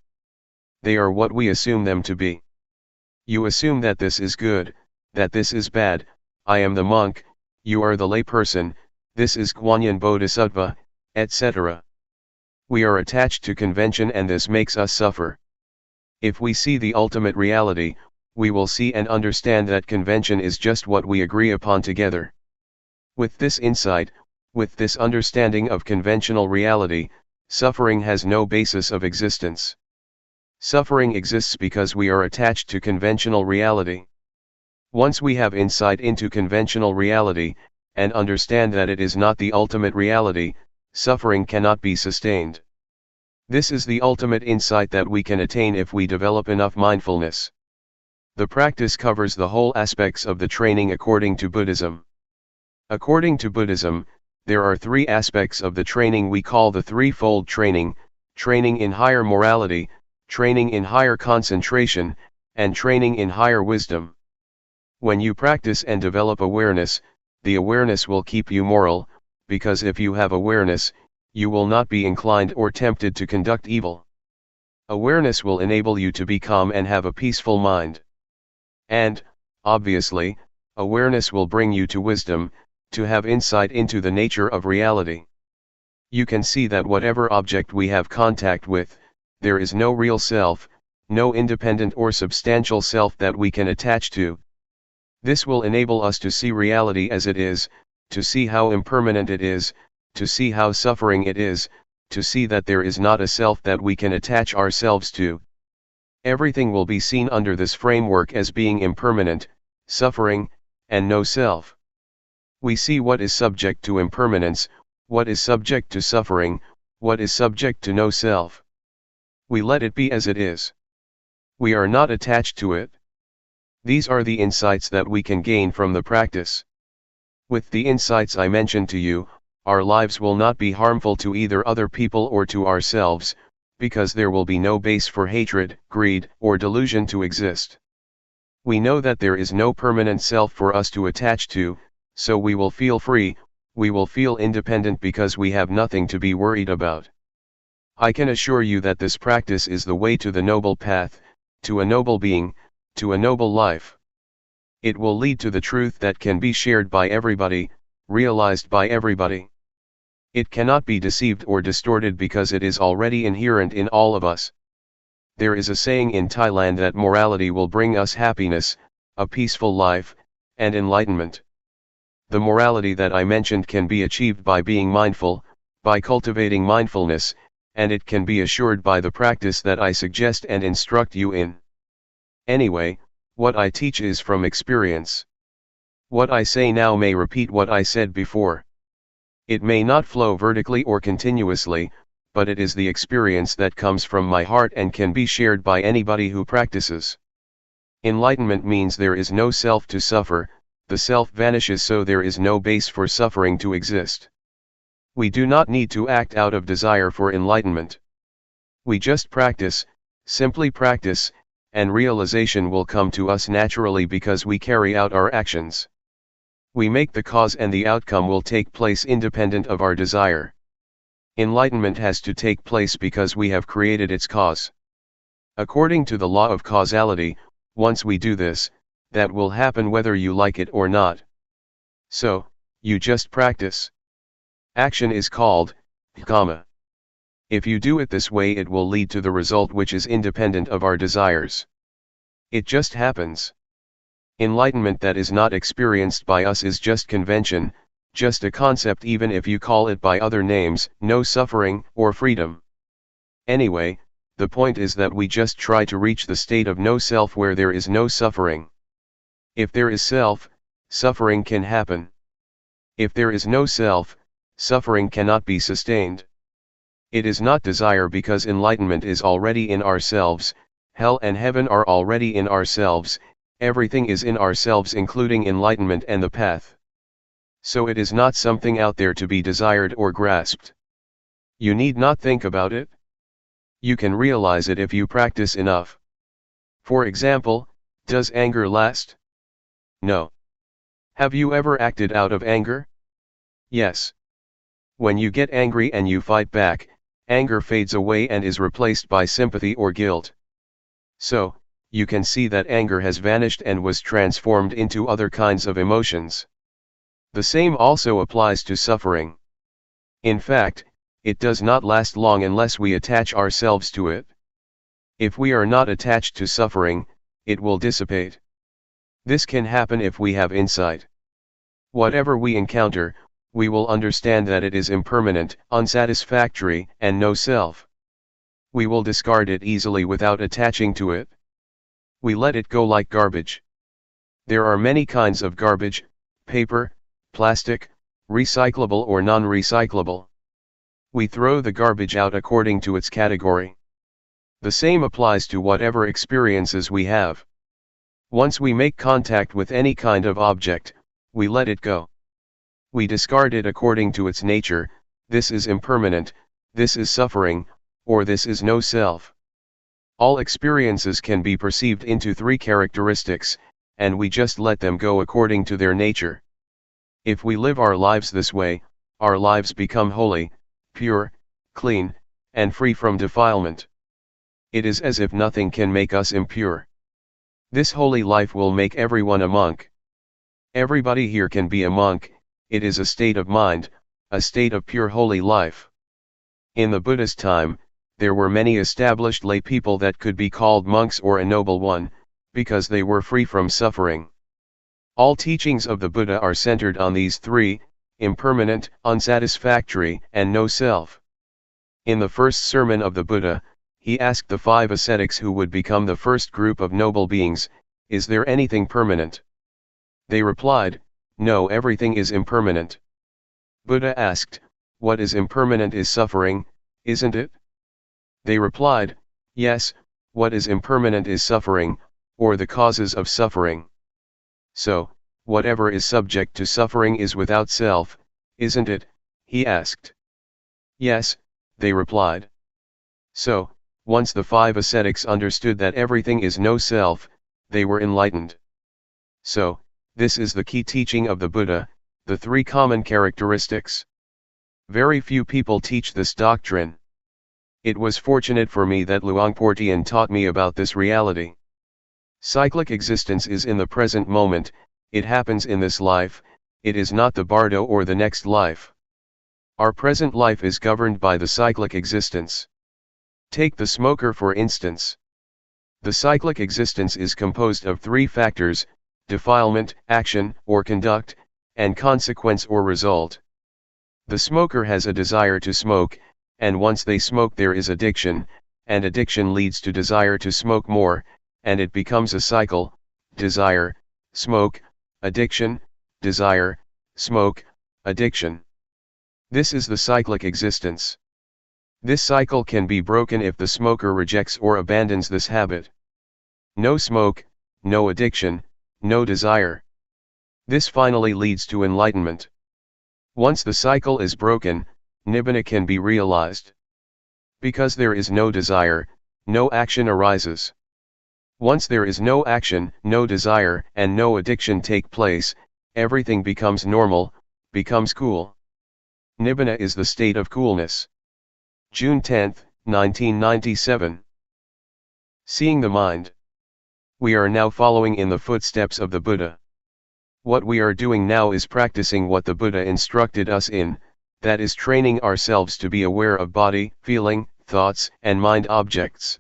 They are what we assume them to be. You assume that this is good, that this is bad, I am the monk, you are the layperson, this is Guanyin Bodhisattva, etc. We are attached to convention and this makes us suffer. If we see the ultimate reality, we will see and understand that convention is just what we agree upon together. With this insight, with this understanding of conventional reality, suffering has no basis of existence. Suffering exists because we are attached to conventional reality. Once we have insight into conventional reality, and understand that it is not the ultimate reality, suffering cannot be sustained. This is the ultimate insight that we can attain if we develop enough mindfulness. The practice covers the whole aspects of the training according to Buddhism. According to Buddhism, there are three aspects of the training we call the threefold training: training in higher morality, training in higher concentration, and training in higher wisdom. When you practice and develop awareness, the awareness will keep you moral, because if you have awareness, you will not be inclined or tempted to conduct evil. Awareness will enable you to be calm and have a peaceful mind. And, obviously, awareness will bring you to wisdom, to have insight into the nature of reality. You can see that whatever object we have contact with, there is no real self, no independent or substantial self that we can attach to. This will enable us to see reality as it is, to see how impermanent it is, to see how suffering it is, to see that there is not a self that we can attach ourselves to. Everything will be seen under this framework as being impermanent, suffering, and no self. We see what is subject to impermanence, what is subject to suffering, what is subject to no self. We let it be as it is. We are not attached to it. These are the insights that we can gain from the practice. With the insights I mentioned to you, our lives will not be harmful to either other people or to ourselves, because there will be no base for hatred, greed, or delusion to exist. We know that there is no permanent self for us to attach to, so we will feel free, we will feel independent because we have nothing to be worried about. I can assure you that this practice is the way to the noble path, to a noble being, to a noble life. It will lead to the truth that can be shared by everybody, realized by everybody. It cannot be deceived or distorted because it is already inherent in all of us. There is a saying in Thailand that morality will bring us happiness, a peaceful life, and enlightenment. The morality that I mentioned can be achieved by being mindful, by cultivating mindfulness, and it can be assured by the practice that I suggest and instruct you in. Anyway, what I teach is from experience. What I say now may repeat what I said before. It may not flow vertically or continuously, but it is the experience that comes from my heart and can be shared by anybody who practices. Enlightenment means there is no self to suffer, the self vanishes, so there is no base for suffering to exist. We do not need to act out of desire for enlightenment. We just practice, simply practice, and realization will come to us naturally because we carry out our actions. We make the cause and the outcome will take place independent of our desire. Enlightenment has to take place because we have created its cause. According to the law of causality, once we do this, that will happen whether you like it or not. So, you just practice. Action is called karma. If you do it this way, it will lead to the result which is independent of our desires. It just happens. Enlightenment that is not experienced by us is just convention, just a concept, even if you call it by other names, no suffering or freedom. Anyway, the point is that we just try to reach the state of no self where there is no suffering. If there is self, suffering can happen. If there is no self, suffering cannot be sustained. It is not desire because enlightenment is already in ourselves, hell and heaven are already in ourselves, everything is in ourselves including enlightenment and the path. So it is not something out there to be desired or grasped. You need not think about it. You can realize it if you practice enough. For example, does anger last? No. Have you ever acted out of anger? Yes. When you get angry and you fight back, anger fades away and is replaced by sympathy or guilt. So, you can see that anger has vanished and was transformed into other kinds of emotions. The same also applies to suffering. In fact, it does not last long unless we attach ourselves to it. If we are not attached to suffering, it will dissipate. This can happen if we have insight. Whatever we encounter, we will understand that it is impermanent, unsatisfactory, and no self. We will discard it easily without attaching to it. We let it go like garbage. There are many kinds of garbage: paper, plastic, recyclable or non-recyclable. We throw the garbage out according to its category. The same applies to whatever experiences we have. Once we make contact with any kind of object, we let it go. We discard it according to its nature: this is impermanent, this is suffering, or this is no self. All experiences can be perceived into three characteristics, and we just let them go according to their nature. If we live our lives this way, our lives become holy, pure, clean, and free from defilement. It is as if nothing can make us impure. This holy life will make everyone a monk. Everybody here can be a monk. It is a state of mind, a state of pure holy life. In the Buddha's time, there were many established lay people that could be called monks or a noble one, because they were free from suffering. All teachings of the Buddha are centered on these three: impermanent, unsatisfactory, and no self. In the first sermon of the Buddha, he asked the 5 ascetics who would become the first group of noble beings, "Is there anything permanent?" They replied, "No, everything is impermanent." Buddha asked, "What is impermanent is suffering, isn't it?" They replied, "Yes, what is impermanent is suffering, or the causes of suffering." So, whatever is subject to suffering is without self, isn't it? He asked. "Yes," they replied. So, once the 5 ascetics understood that everything is no self, they were enlightened. So, this is the key teaching of the Buddha, the 3 common characteristics. Very few people teach this doctrine. It was fortunate for me that Luangpor Teean taught me about this reality. Cyclic existence is in the present moment, it happens in this life, it is not the bardo or the next life. Our present life is governed by the cyclic existence. Take the smoker for instance. The cyclic existence is composed of 3 factors: defilement, action or conduct, and consequence or result. The smoker has a desire to smoke, and once they smoke there is addiction, and addiction leads to desire to smoke more, and it becomes a cycle: desire, smoke, addiction, desire, smoke, addiction. This is the cyclic existence. This cycle can be broken if the smoker rejects or abandons this habit. No smoke, no addiction, no desire. This finally leads to enlightenment. Once the cycle is broken, nibbana can be realized. Because there is no desire, no action arises. Once there is no action, no desire, and no addiction take place, everything becomes normal, becomes cool. Nibbana is the state of coolness. June 10, 1997. Seeing the mind. We are now following in the footsteps of the Buddha. What we are doing now is practicing what the Buddha instructed us in, that is training ourselves to be aware of body, feeling, thoughts, and mind objects.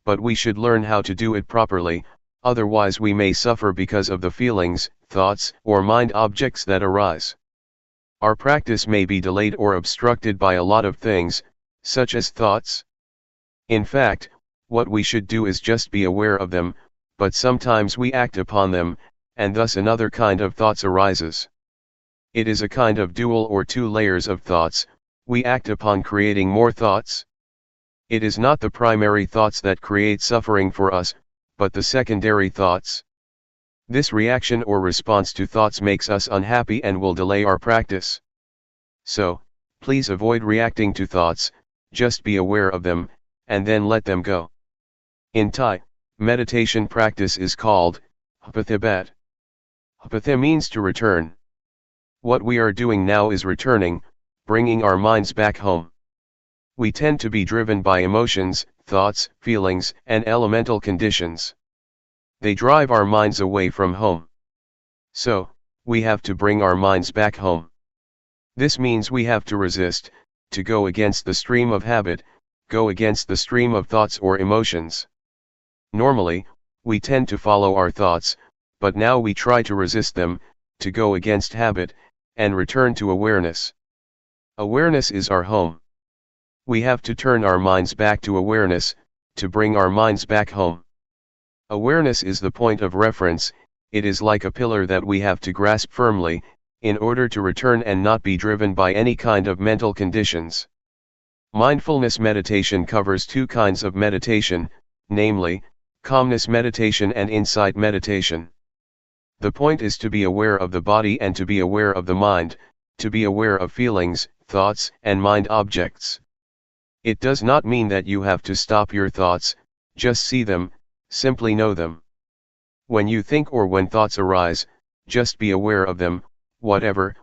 But we should learn how to do it properly, otherwise we may suffer because of the feelings, thoughts, or mind objects that arise. Our practice may be delayed or obstructed by a lot of things, such as thoughts. In fact, what we should do is just be aware of them, but sometimes we act upon them, and thus another kind of thoughts arises. It is a kind of dual or two layers of thoughts, we act upon creating more thoughts. It is not the primary thoughts that create suffering for us, but the secondary thoughts. This reaction or response to thoughts makes us unhappy and will delay our practice. So, please avoid reacting to thoughts, just be aware of them, and then let them go. In Thai, meditation practice is called Apathibat. Apathy means to return. What we are doing now is returning, bringing our minds back home. We tend to be driven by emotions, thoughts, feelings, and elemental conditions. They drive our minds away from home. So, we have to bring our minds back home. This means we have to resist, to go against the stream of habit, go against the stream of thoughts or emotions. Normally, we tend to follow our thoughts, but now we try to resist them, to go against habit, and return to awareness. Awareness is our home. We have to turn our minds back to awareness, to bring our minds back home. Awareness is the point of reference, it is like a pillar that we have to grasp firmly, in order to return and not be driven by any kind of mental conditions. Mindfulness meditation covers two kinds of meditation, namely, calmness meditation and insight meditation. The point is to be aware of the body and to be aware of the mind, to be aware of feelings, thoughts, and mind objects. It does not mean that you have to stop your thoughts, just see them, simply know them. When you think or when thoughts arise, just be aware of them, whenever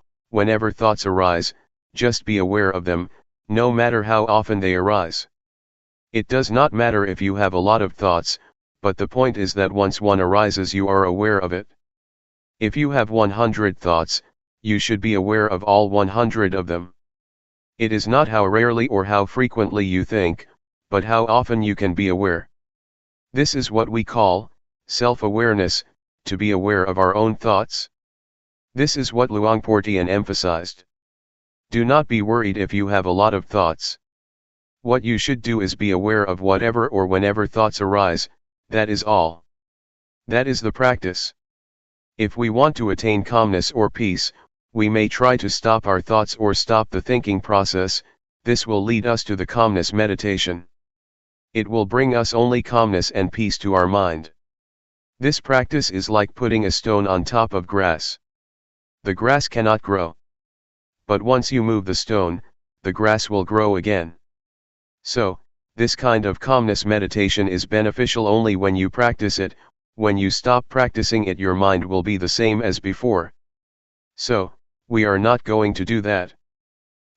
thoughts arise, just be aware of them, no matter how often they arise. It does not matter if you have a lot of thoughts, but the point is that once one arises you are aware of it. If you have 100 thoughts, you should be aware of all 100 of them. It is not how rarely or how frequently you think, but how often you can be aware. This is what we call self-awareness, to be aware of our own thoughts. This is what Luangpor Teean emphasized. Do not be worried if you have a lot of thoughts. What you should do is be aware of whatever or whenever thoughts arise, that is all. That is the practice. If we want to attain calmness or peace, we may try to stop our thoughts or stop the thinking process, this will lead us to the calmness meditation. It will bring us only calmness and peace to our mind. This practice is like putting a stone on top of grass. The grass cannot grow. But once you move the stone, the grass will grow again. So, this kind of calmness meditation is beneficial only when you practice it. When you stop practicing it, your mind will be the same as before. So, we are not going to do that.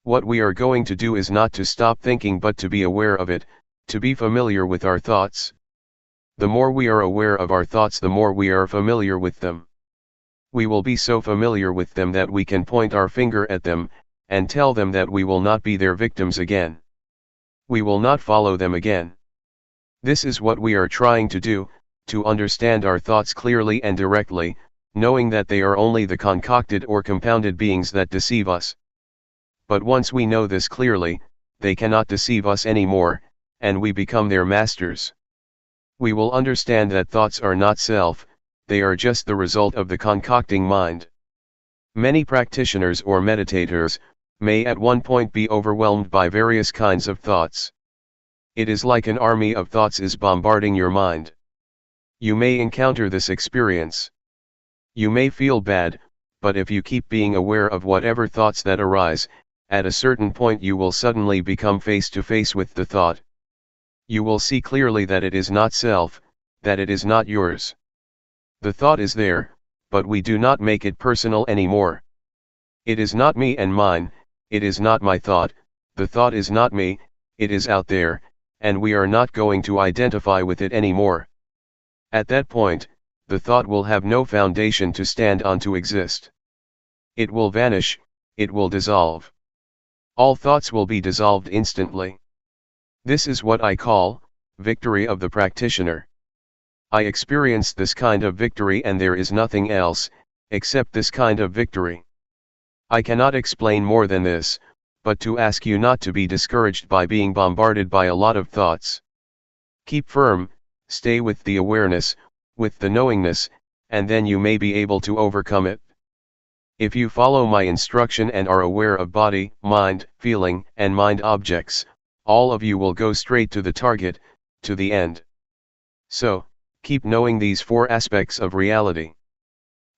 What we are going to do is not to stop thinking but to be aware of it, to be familiar with our thoughts. The more we are aware of our thoughts, the more we are familiar with them. We will be so familiar with them that we can point our finger at them, and tell them that we will not be their victims again. We will not follow them again. This is what we are trying to do, to understand our thoughts clearly and directly, knowing that they are only the concocted or compounded beings that deceive us. But once we know this clearly, they cannot deceive us anymore, and we become their masters. We will understand that thoughts are not self, they are just the result of the concocting mind. Many practitioners or meditators may at one point be overwhelmed by various kinds of thoughts. It is like an army of thoughts is bombarding your mind. You may encounter this experience. You may feel bad, but if you keep being aware of whatever thoughts that arise, at a certain point you will suddenly become face to face with the thought. You will see clearly that it is not self, that it is not yours. The thought is there, but we do not make it personal anymore. It is not me and mine, it is not my thought, the thought is not me, it is out there, and we are not going to identify with it anymore. At that point, the thought will have no foundation to stand on to exist. It will vanish, it will dissolve. All thoughts will be dissolved instantly. This is what I call victory of the practitioner. I experienced this kind of victory, and there is nothing else except this kind of victory. I cannot explain more than this, but to ask you not to be discouraged by being bombarded by a lot of thoughts. Keep firm, stay with the awareness, with the knowingness, and then you may be able to overcome it. If you follow my instruction and are aware of body, mind, feeling, and mind objects, all of you will go straight to the target, to the end. So, keep knowing these four aspects of reality.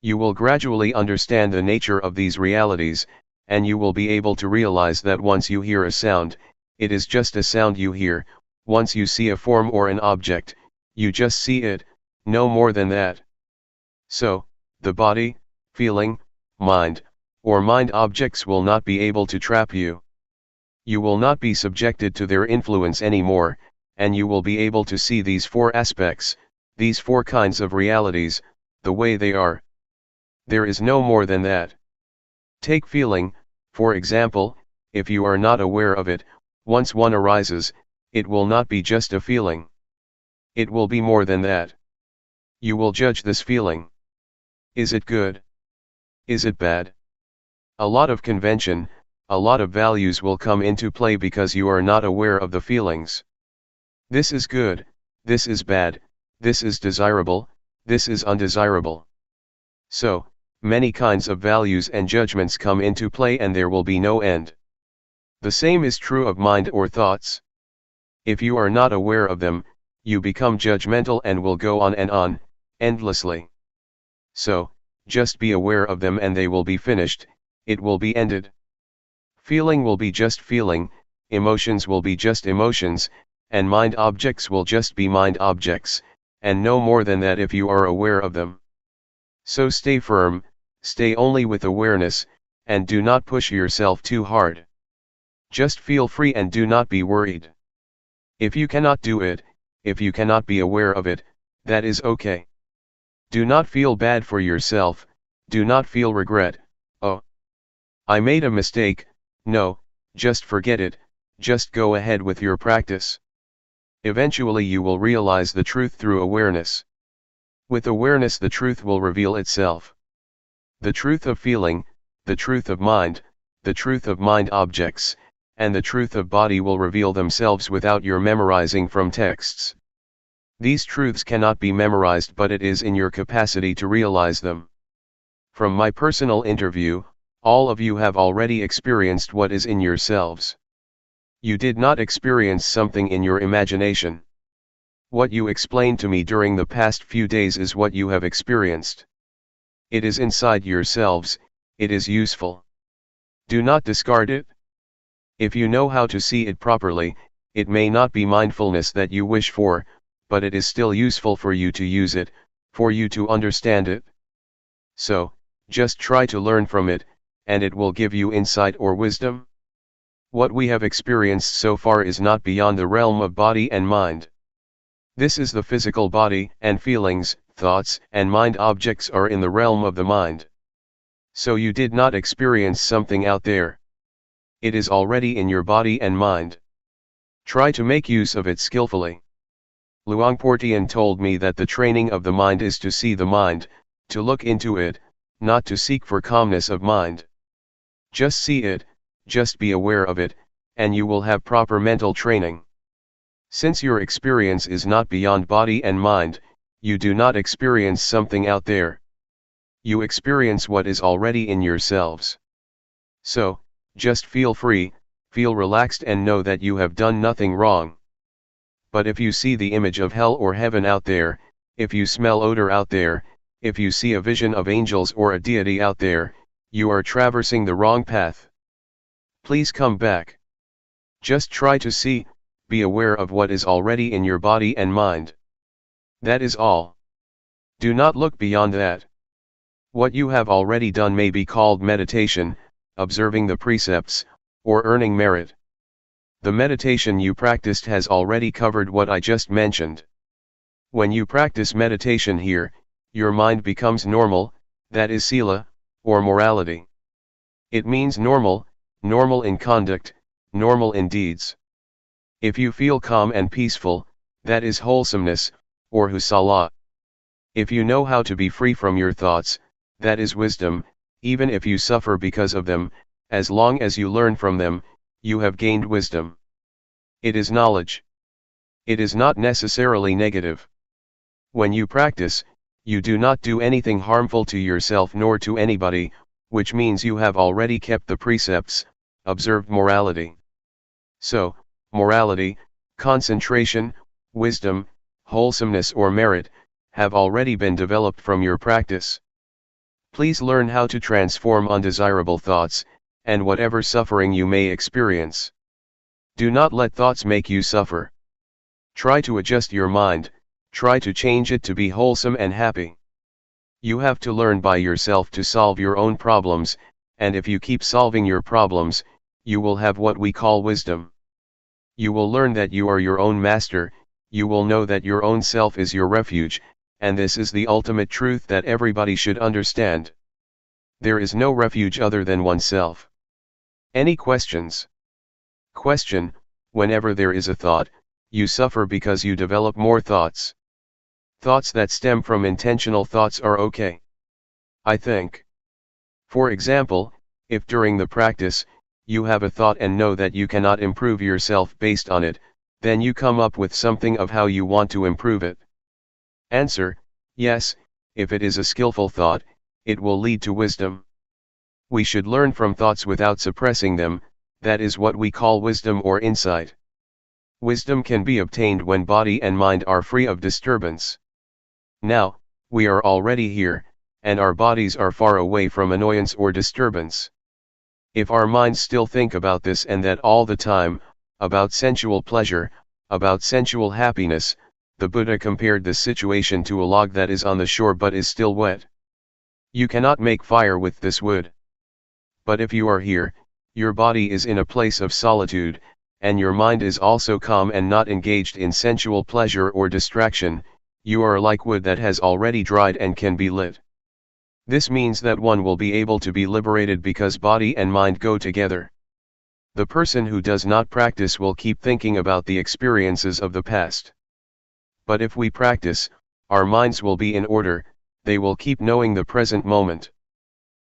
You will gradually understand the nature of these realities, and you will be able to realize that once you hear a sound, it is just a sound you hear. Once you see a form or an object, you just see it, no more than that. So, the body, feeling, mind, or mind objects will not be able to trap you. You will not be subjected to their influence anymore, and you will be able to see these four aspects, these four kinds of realities, the way they are. There is no more than that. Take feeling, for example. If you are not aware of it, once one arises, it will not be just a feeling. It will be more than that. You will judge this feeling. Is it good? Is it bad? A lot of convention, a lot of values will come into play because you are not aware of the feelings. This is good, this is bad, this is desirable, this is undesirable. So, many kinds of values and judgments come into play and there will be no end. The same is true of mind or thoughts. If you are not aware of them, you become judgmental and will go on, endlessly. So, just be aware of them and they will be finished, it will be ended. Feeling will be just feeling, emotions will be just emotions, and mind objects will just be mind objects, and no more than that if you are aware of them. So stay firm, stay only with awareness, and do not push yourself too hard. Just feel free and do not be worried. If you cannot do it, if you cannot be aware of it, that is okay. Do not feel bad for yourself, do not feel regret, oh, I made a mistake. No, just forget it, just go ahead with your practice. Eventually you will realize the truth through awareness. With awareness the truth will reveal itself. The truth of feeling, the truth of mind, the truth of mind objects, and the truth of body will reveal themselves without your memorizing from texts. These truths cannot be memorized, but it is in your capacity to realize them. From my personal interview, all of you have already experienced what is in yourselves. You did not experience something in your imagination. What you explained to me during the past few days is what you have experienced. It is inside yourselves, it is useful. Do not discard it. If you know how to see it properly, it may not be mindfulness that you wish for, but it is still useful for you to use it, for you to understand it. So, just try to learn from it, and it will give you insight or wisdom. What we have experienced so far is not beyond the realm of body and mind. This is the physical body, and feelings, thoughts, and mind objects are in the realm of the mind. So you did not experience something out there. It is already in your body and mind. Try to make use of it skillfully. Luangpor Teean told me that the training of the mind is to see the mind, to look into it, not to seek for calmness of mind. Just see it, just be aware of it, and you will have proper mental training. Since your experience is not beyond body and mind, you do not experience something out there. You experience what is already in yourselves. So, just feel free, feel relaxed and know that you have done nothing wrong. But if you see the image of hell or heaven out there, if you smell odor out there, if you see a vision of angels or a deity out there, you are traversing the wrong path. Please come back. Just try to see, be aware of what is already in your body and mind. That is all. Do not look beyond that. What you have already done may be called meditation, observing the precepts, or earning merit. The meditation you practiced has already covered what I just mentioned. When you practice meditation here, your mind becomes normal, that is sila, or morality. It means normal, normal in conduct, normal in deeds. If you feel calm and peaceful, that is wholesomeness, or husala. If you know how to be free from your thoughts, that is wisdom. Even if you suffer because of them, as long as you learn from them, you have gained wisdom. It is knowledge. It is not necessarily negative. When you practice, you do not do anything harmful to yourself nor to anybody, which means you have already kept the precepts, observed morality. So, morality, concentration, wisdom, wholesomeness or merit, have already been developed from your practice. Please learn how to transform undesirable thoughts, and whatever suffering you may experience. Do not let thoughts make you suffer. Try to adjust your mind, try to change it to be wholesome and happy. You have to learn by yourself to solve your own problems, and if you keep solving your problems, you will have what we call wisdom. You will learn that you are your own master, you will know that your own self is your refuge, and this is the ultimate truth that everybody should understand. There is no refuge other than oneself. Any questions? Question: whenever there is a thought, you suffer because you develop more thoughts. Thoughts that stem from intentional thoughts are okay, I think. For example, if during the practice, you have a thought and know that you cannot improve yourself based on it, then you come up with something of how you want to improve it. Answer: yes, if it is a skillful thought, it will lead to wisdom. We should learn from thoughts without suppressing them, that is what we call wisdom or insight. Wisdom can be obtained when body and mind are free of disturbance. Now, we are already here, and our bodies are far away from annoyance or disturbance. If our minds still think about this and that all the time, about sensual pleasure, about sensual happiness, the Buddha compared this situation to a log that is on the shore but is still wet. You cannot make fire with this wood. But if you are here, your body is in a place of solitude, and your mind is also calm and not engaged in sensual pleasure or distraction, you are like wood that has already dried and can be lit. This means that one will be able to be liberated because body and mind go together. The person who does not practice will keep thinking about the experiences of the past. But if we practice, our minds will be in order, they will keep knowing the present moment.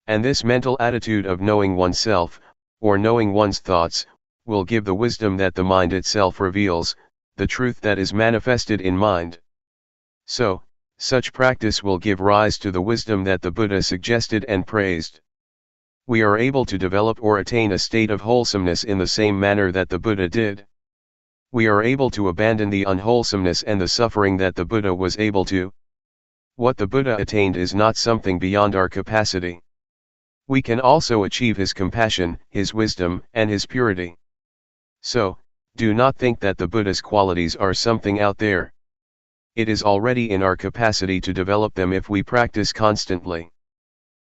And this mental attitude of knowing oneself, or knowing one's thoughts, will give the wisdom that the mind itself reveals, the truth that is manifested in mind. So, such practice will give rise to the wisdom that the Buddha suggested and praised. We are able to develop or attain a state of wholesomeness in the same manner that the Buddha did. We are able to abandon the unwholesomeness and the suffering that the Buddha was able to. What the Buddha attained is not something beyond our capacity. We can also achieve his compassion, his wisdom, and his purity. So, do not think that the Buddha's qualities are something out there. It is already in our capacity to develop them if we practice constantly.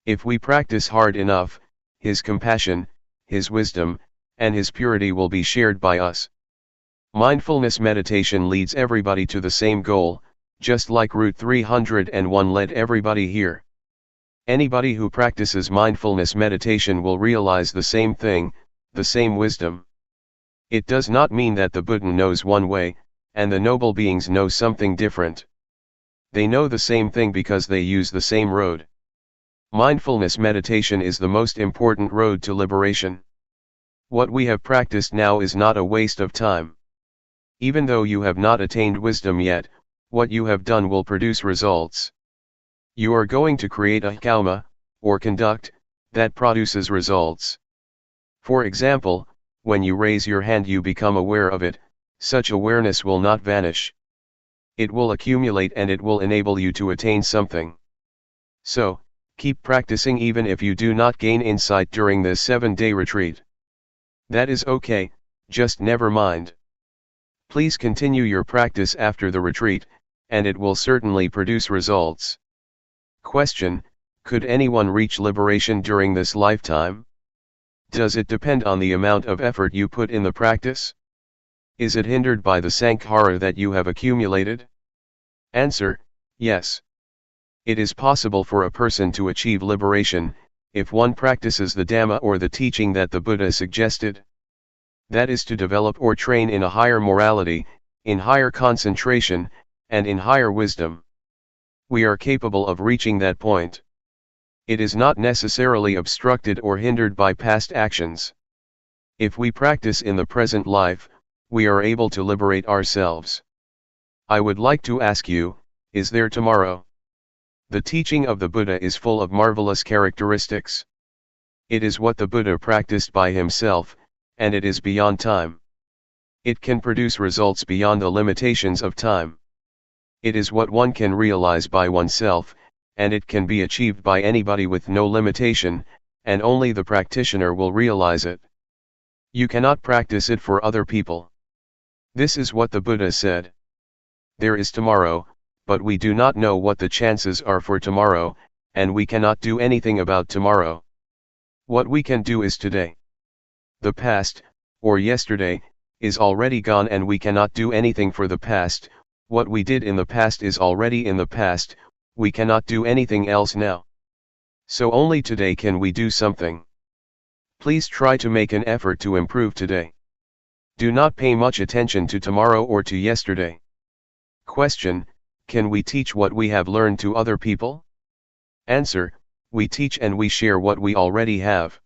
If we practice hard enough, his compassion, his wisdom, and his purity will be shared by us. Mindfulness meditation leads everybody to the same goal, just like Route 301 led everybody here. Anybody who practices mindfulness meditation will realize the same thing, the same wisdom. It does not mean that the Buddha knows one way, and the noble beings know something different. They know the same thing because they use the same road. Mindfulness meditation is the most important road to liberation. What we have practiced now is not a waste of time. Even though you have not attained wisdom yet, what you have done will produce results. You are going to create a karma, or conduct, that produces results. For example, when you raise your hand you become aware of it. Such awareness will not vanish. It will accumulate and it will enable you to attain something. So, keep practicing even if you do not gain insight during this 7-day retreat. That is okay, just never mind. Please continue your practice after the retreat, and it will certainly produce results. Question: could anyone reach liberation during this lifetime? Does it depend on the amount of effort you put in the practice? Is it hindered by the sankhara that you have accumulated? Answer: yes. It is possible for a person to achieve liberation, if one practices the Dhamma or the teaching that the Buddha suggested. That is to develop or train in a higher morality, in higher concentration, and in higher wisdom. We are capable of reaching that point. It is not necessarily obstructed or hindered by past actions. If we practice in the present life, we are able to liberate ourselves. I would like to ask you, is there tomorrow? The teaching of the Buddha is full of marvelous characteristics. It is what the Buddha practiced by himself, and it is beyond time. It can produce results beyond the limitations of time. It is what one can realize by oneself, and it can be achieved by anybody with no limitation, and only the practitioner will realize it. You cannot practice it for other people. This is what the Buddha said. There is tomorrow, but we do not know what the chances are for tomorrow, and we cannot do anything about tomorrow. What we can do is today. The past, or yesterday, is already gone and we cannot do anything for the past. What we did in the past is already in the past, we cannot do anything else now. So only today can we do something. Please try to make an effort to improve today. Do not pay much attention to tomorrow or to yesterday. Question: can we teach what we have learned to other people? Answer: we teach and we share what we already have.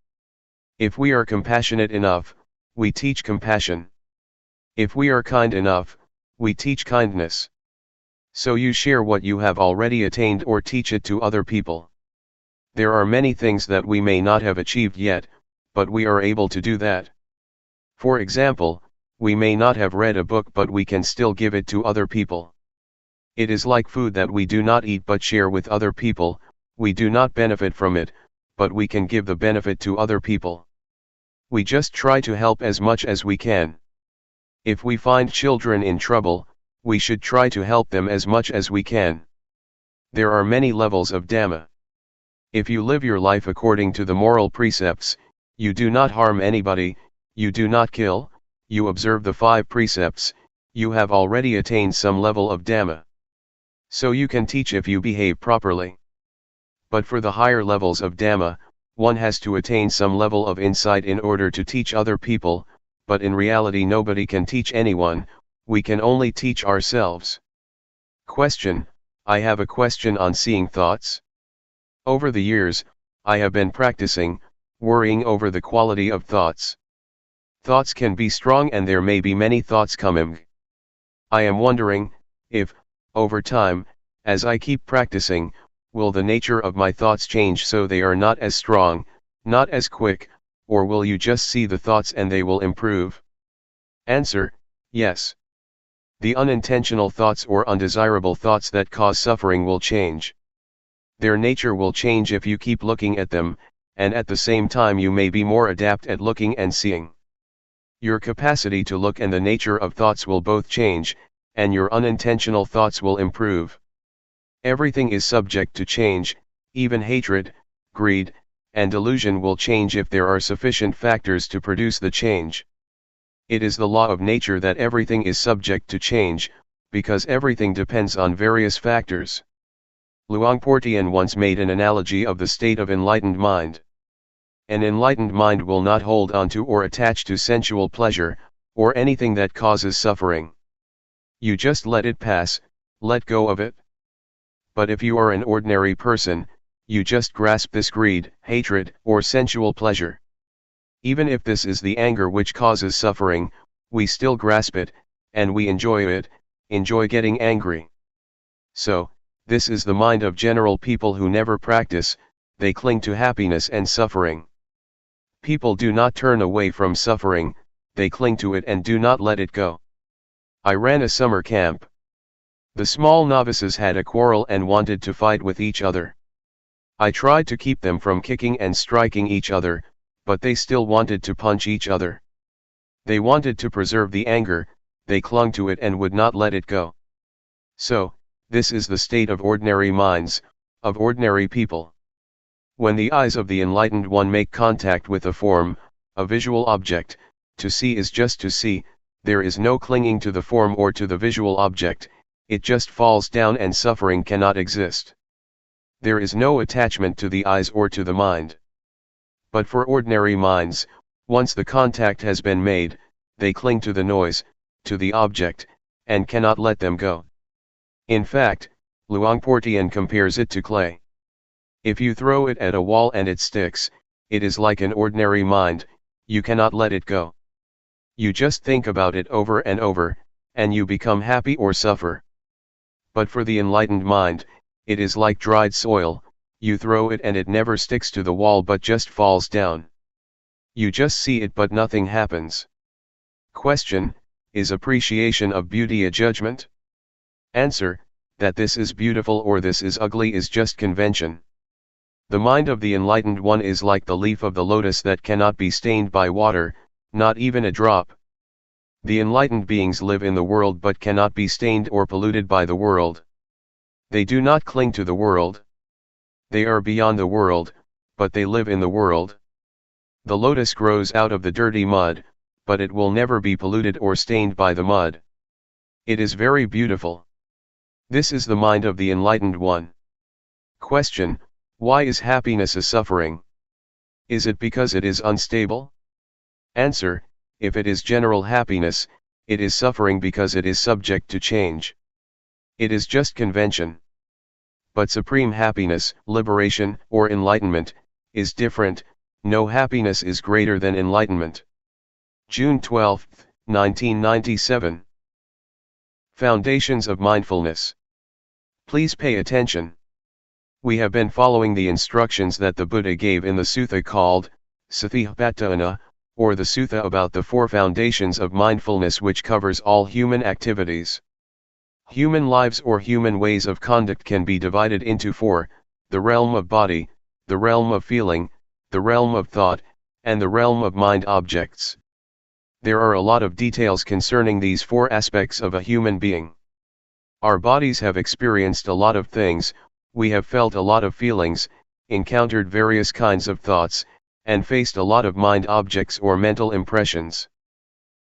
If we are compassionate enough, we teach compassion. If we are kind enough, we teach kindness. So you share what you have already attained or teach it to other people. There are many things that we may not have achieved yet, but we are able to do that. For example, we may not have read a book but we can still give it to other people. It is like food that we do not eat but share with other people. We do not benefit from it, but we can give the benefit to other people. We just try to help as much as we can. If we find children in trouble, we should try to help them as much as we can. There are many levels of Dhamma. If you live your life according to the moral precepts, you do not harm anybody, you do not kill, you observe the 5 precepts, you have already attained some level of Dhamma. So you can teach if you behave properly. But for the higher levels of Dhamma, one has to attain some level of insight in order to teach other people, but in reality nobody can teach anyone, we can only teach ourselves. Question: I have a question on seeing thoughts. Over the years, I have been practicing, worrying over the quality of thoughts. Thoughts can be strong and there may be many thoughts coming. I am wondering, if, over time, as I keep practicing, will the nature of my thoughts change so they are not as strong, not as quick, or will you just see the thoughts and they will improve? Answer: yes. The unintentional thoughts or undesirable thoughts that cause suffering will change. Their nature will change if you keep looking at them, and at the same time you may be more adept at looking and seeing. Your capacity to look and the nature of thoughts will both change, and your unintentional thoughts will improve. Everything is subject to change, even hatred, greed, and delusion will change if there are sufficient factors to produce the change. It is the law of nature that everything is subject to change, because everything depends on various factors. Luangpor Teean once made an analogy of the state of enlightened mind. An enlightened mind will not hold on to or attach to sensual pleasure, or anything that causes suffering. You just let it pass, let go of it. But if you are an ordinary person, you just grasp this greed, hatred, or sensual pleasure. Even if this is the anger which causes suffering, we still grasp it, and we enjoy it, enjoy getting angry. So, this is the mind of general people who never practice, they cling to happiness and suffering. People do not turn away from suffering, they cling to it and do not let it go. I ran a summer camp. The small novices had a quarrel and wanted to fight with each other. I tried to keep them from kicking and striking each other, but they still wanted to punch each other. They wanted to preserve the anger, they clung to it and would not let it go. So, this is the state of ordinary minds, of ordinary people. When the eyes of the enlightened one make contact with a form, a visual object, to see is just to see, there is no clinging to the form or to the visual object, it just falls down and suffering cannot exist. There is no attachment to the eyes or to the mind. But for ordinary minds, once the contact has been made, they cling to the noise, to the object, and cannot let them go. In fact, Luangpor Teean compares it to clay. If you throw it at a wall and it sticks, it is like an ordinary mind, you cannot let it go. You just think about it over and over, and you become happy or suffer. But for the enlightened mind, it is like dried soil, you throw it and it never sticks to the wall but just falls down. You just see it but nothing happens. Question: is appreciation of beauty a judgment? Answer: that this is beautiful or this is ugly is just convention. The mind of the enlightened one is like the leaf of the lotus that cannot be stained by water, not even a drop. The enlightened beings live in the world but cannot be stained or polluted by the world. They do not cling to the world. They are beyond the world, but they live in the world. The lotus grows out of the dirty mud, but it will never be polluted or stained by the mud. It is very beautiful. This is the mind of the enlightened one. Question: why is happiness a suffering? Is it because it is unstable? Answer: if it is general happiness, it is suffering because it is subject to change. It is just convention. But supreme happiness, liberation, or enlightenment, is different. No happiness is greater than enlightenment. June 12, 1997. Foundations of Mindfulness. Please pay attention. We have been following the instructions that the Buddha gave in the sutta called Adhiṭṭhāna, or the sutta about the 4 foundations of mindfulness, which covers all human activities. Human lives or human ways of conduct can be divided into 4, the realm of body, the realm of feeling, the realm of thought, and the realm of mind objects. There are a lot of details concerning these 4 aspects of a human being. Our bodies have experienced a lot of things, we have felt a lot of feelings, encountered various kinds of thoughts, and faced a lot of mind objects or mental impressions.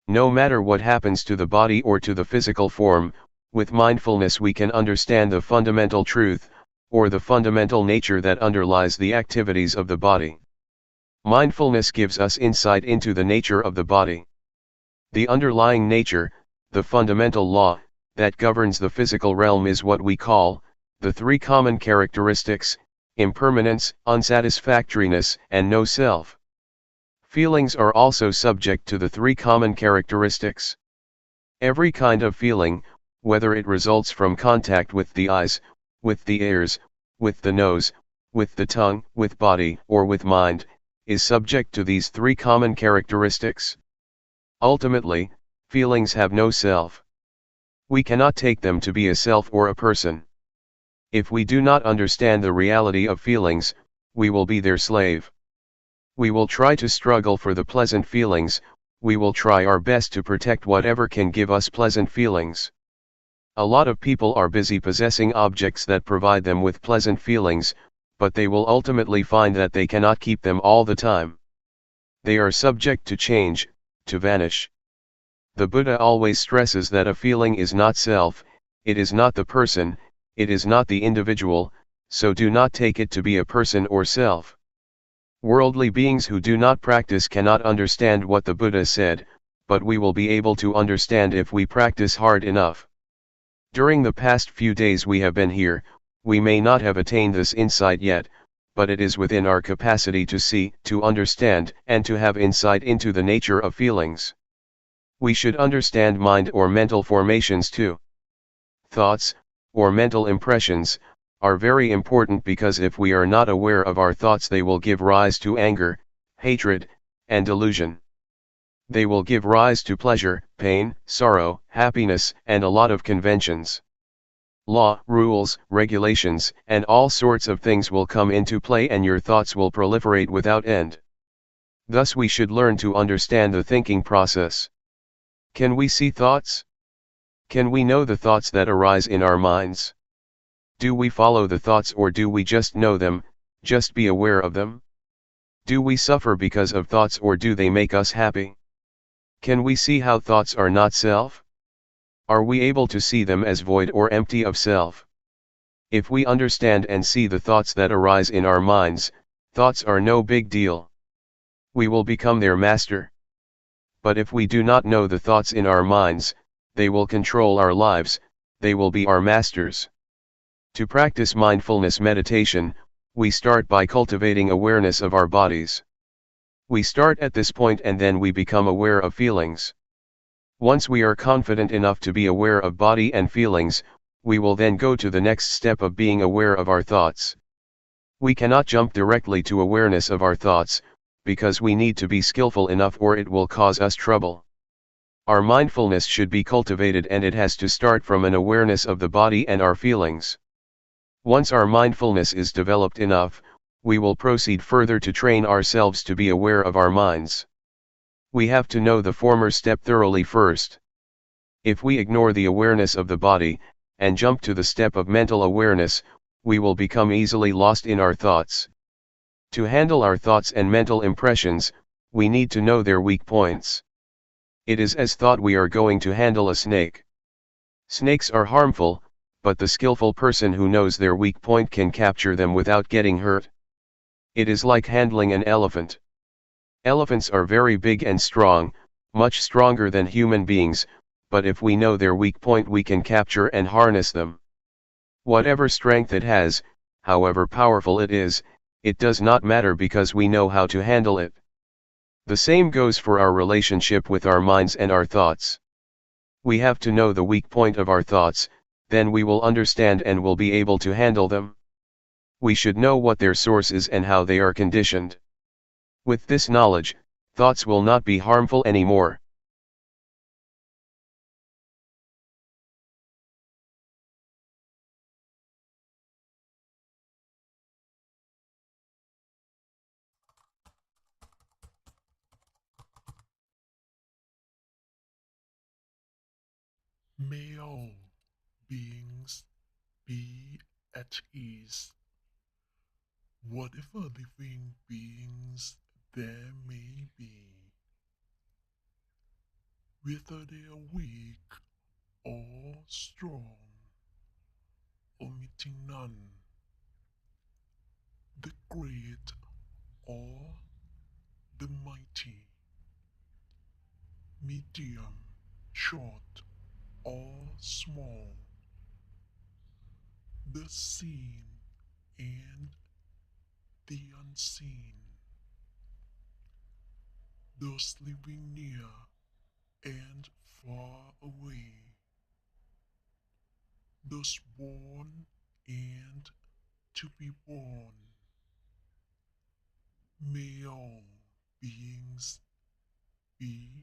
No matter what happens to the body or to the physical form, with mindfulness we can understand the fundamental truth, or the fundamental nature that underlies the activities of the body. Mindfulness gives us insight into the nature of the body. The underlying nature, the fundamental law, that governs the physical realm is what we call the 3 common characteristics: impermanence, unsatisfactoriness, and no self. Feelings are also subject to the 3 common characteristics. Every kind of feeling, whether it results from contact with the eyes, with the ears, with the nose, with the tongue, with body, or with mind, is subject to these 3 common characteristics. Ultimately, feelings have no self. We cannot take them to be a self or a person. If we do not understand the reality of feelings, we will be their slave. We will try to struggle for the pleasant feelings, we will try our best to protect whatever can give us pleasant feelings. A lot of people are busy possessing objects that provide them with pleasant feelings, but they will ultimately find that they cannot keep them all the time. They are subject to change, to vanish. The Buddha always stresses that a feeling is not self, it is not the person, it is not the individual, so do not take it to be a person or self. Worldly beings who do not practice cannot understand what the Buddha said, but we will be able to understand if we practice hard enough. During the past few days we have been here, we may not have attained this insight yet, but it is within our capacity to see, to understand, and to have insight into the nature of feelings. We should understand mind or mental formations too. Thoughts, or mental impressions, are very important because if we are not aware of our thoughts they will give rise to anger, hatred, and delusion. They will give rise to pleasure, pain, sorrow, happiness, and a lot of conventions. Law, rules, regulations, and all sorts of things will come into play and your thoughts will proliferate without end. Thus we should learn to understand the thinking process. Can we see thoughts? Can we know the thoughts that arise in our minds? Do we follow the thoughts or do we just know them, just be aware of them? Do we suffer because of thoughts or do they make us happy? Can we see how thoughts are not self? Are we able to see them as void or empty of self? If we understand and see the thoughts that arise in our minds, thoughts are no big deal. We will become their master. But if we do not know the thoughts in our minds, they will control our lives, they will be our masters. To practice mindfulness meditation, we start by cultivating awareness of our bodies. We start at this point and then we become aware of feelings. Once we are confident enough to be aware of body and feelings, We will then go to the next step of being aware of our thoughts. We cannot jump directly to awareness of our thoughts, because we need to be skillful enough or it will cause us trouble. Our mindfulness should be cultivated and it has to start from an awareness of the body and our feelings. Once our mindfulness is developed enough, we will proceed further to train ourselves to be aware of our minds. We have to know the former step thoroughly first. If we ignore the awareness of the body, and jump to the step of mental awareness, we will become easily lost in our thoughts. To handle our thoughts and mental impressions, we need to know their weak points. It is as thought we are going to handle a snake. Snakes are harmful, but the skillful person who knows their weak point can capture them without getting hurt. It is like handling an elephant. Elephants are very big and strong, much stronger than human beings, but if we know their weak point we can capture and harness them. Whatever strength it has, however powerful it is, it does not matter because we know how to handle it. The same goes for our relationship with our minds and our thoughts. We have to know the weak point of our thoughts, then we will understand and will be able to handle them. We should know what their source is and how they are conditioned. With this knowledge, thoughts will not be harmful anymore. May all beings be at ease, whatever living beings there may be, whether they are weak or strong, omitting none, the great or the mighty, medium, short or small, the seen and the unseen, those living near and far away, those born and to be born. May all beings be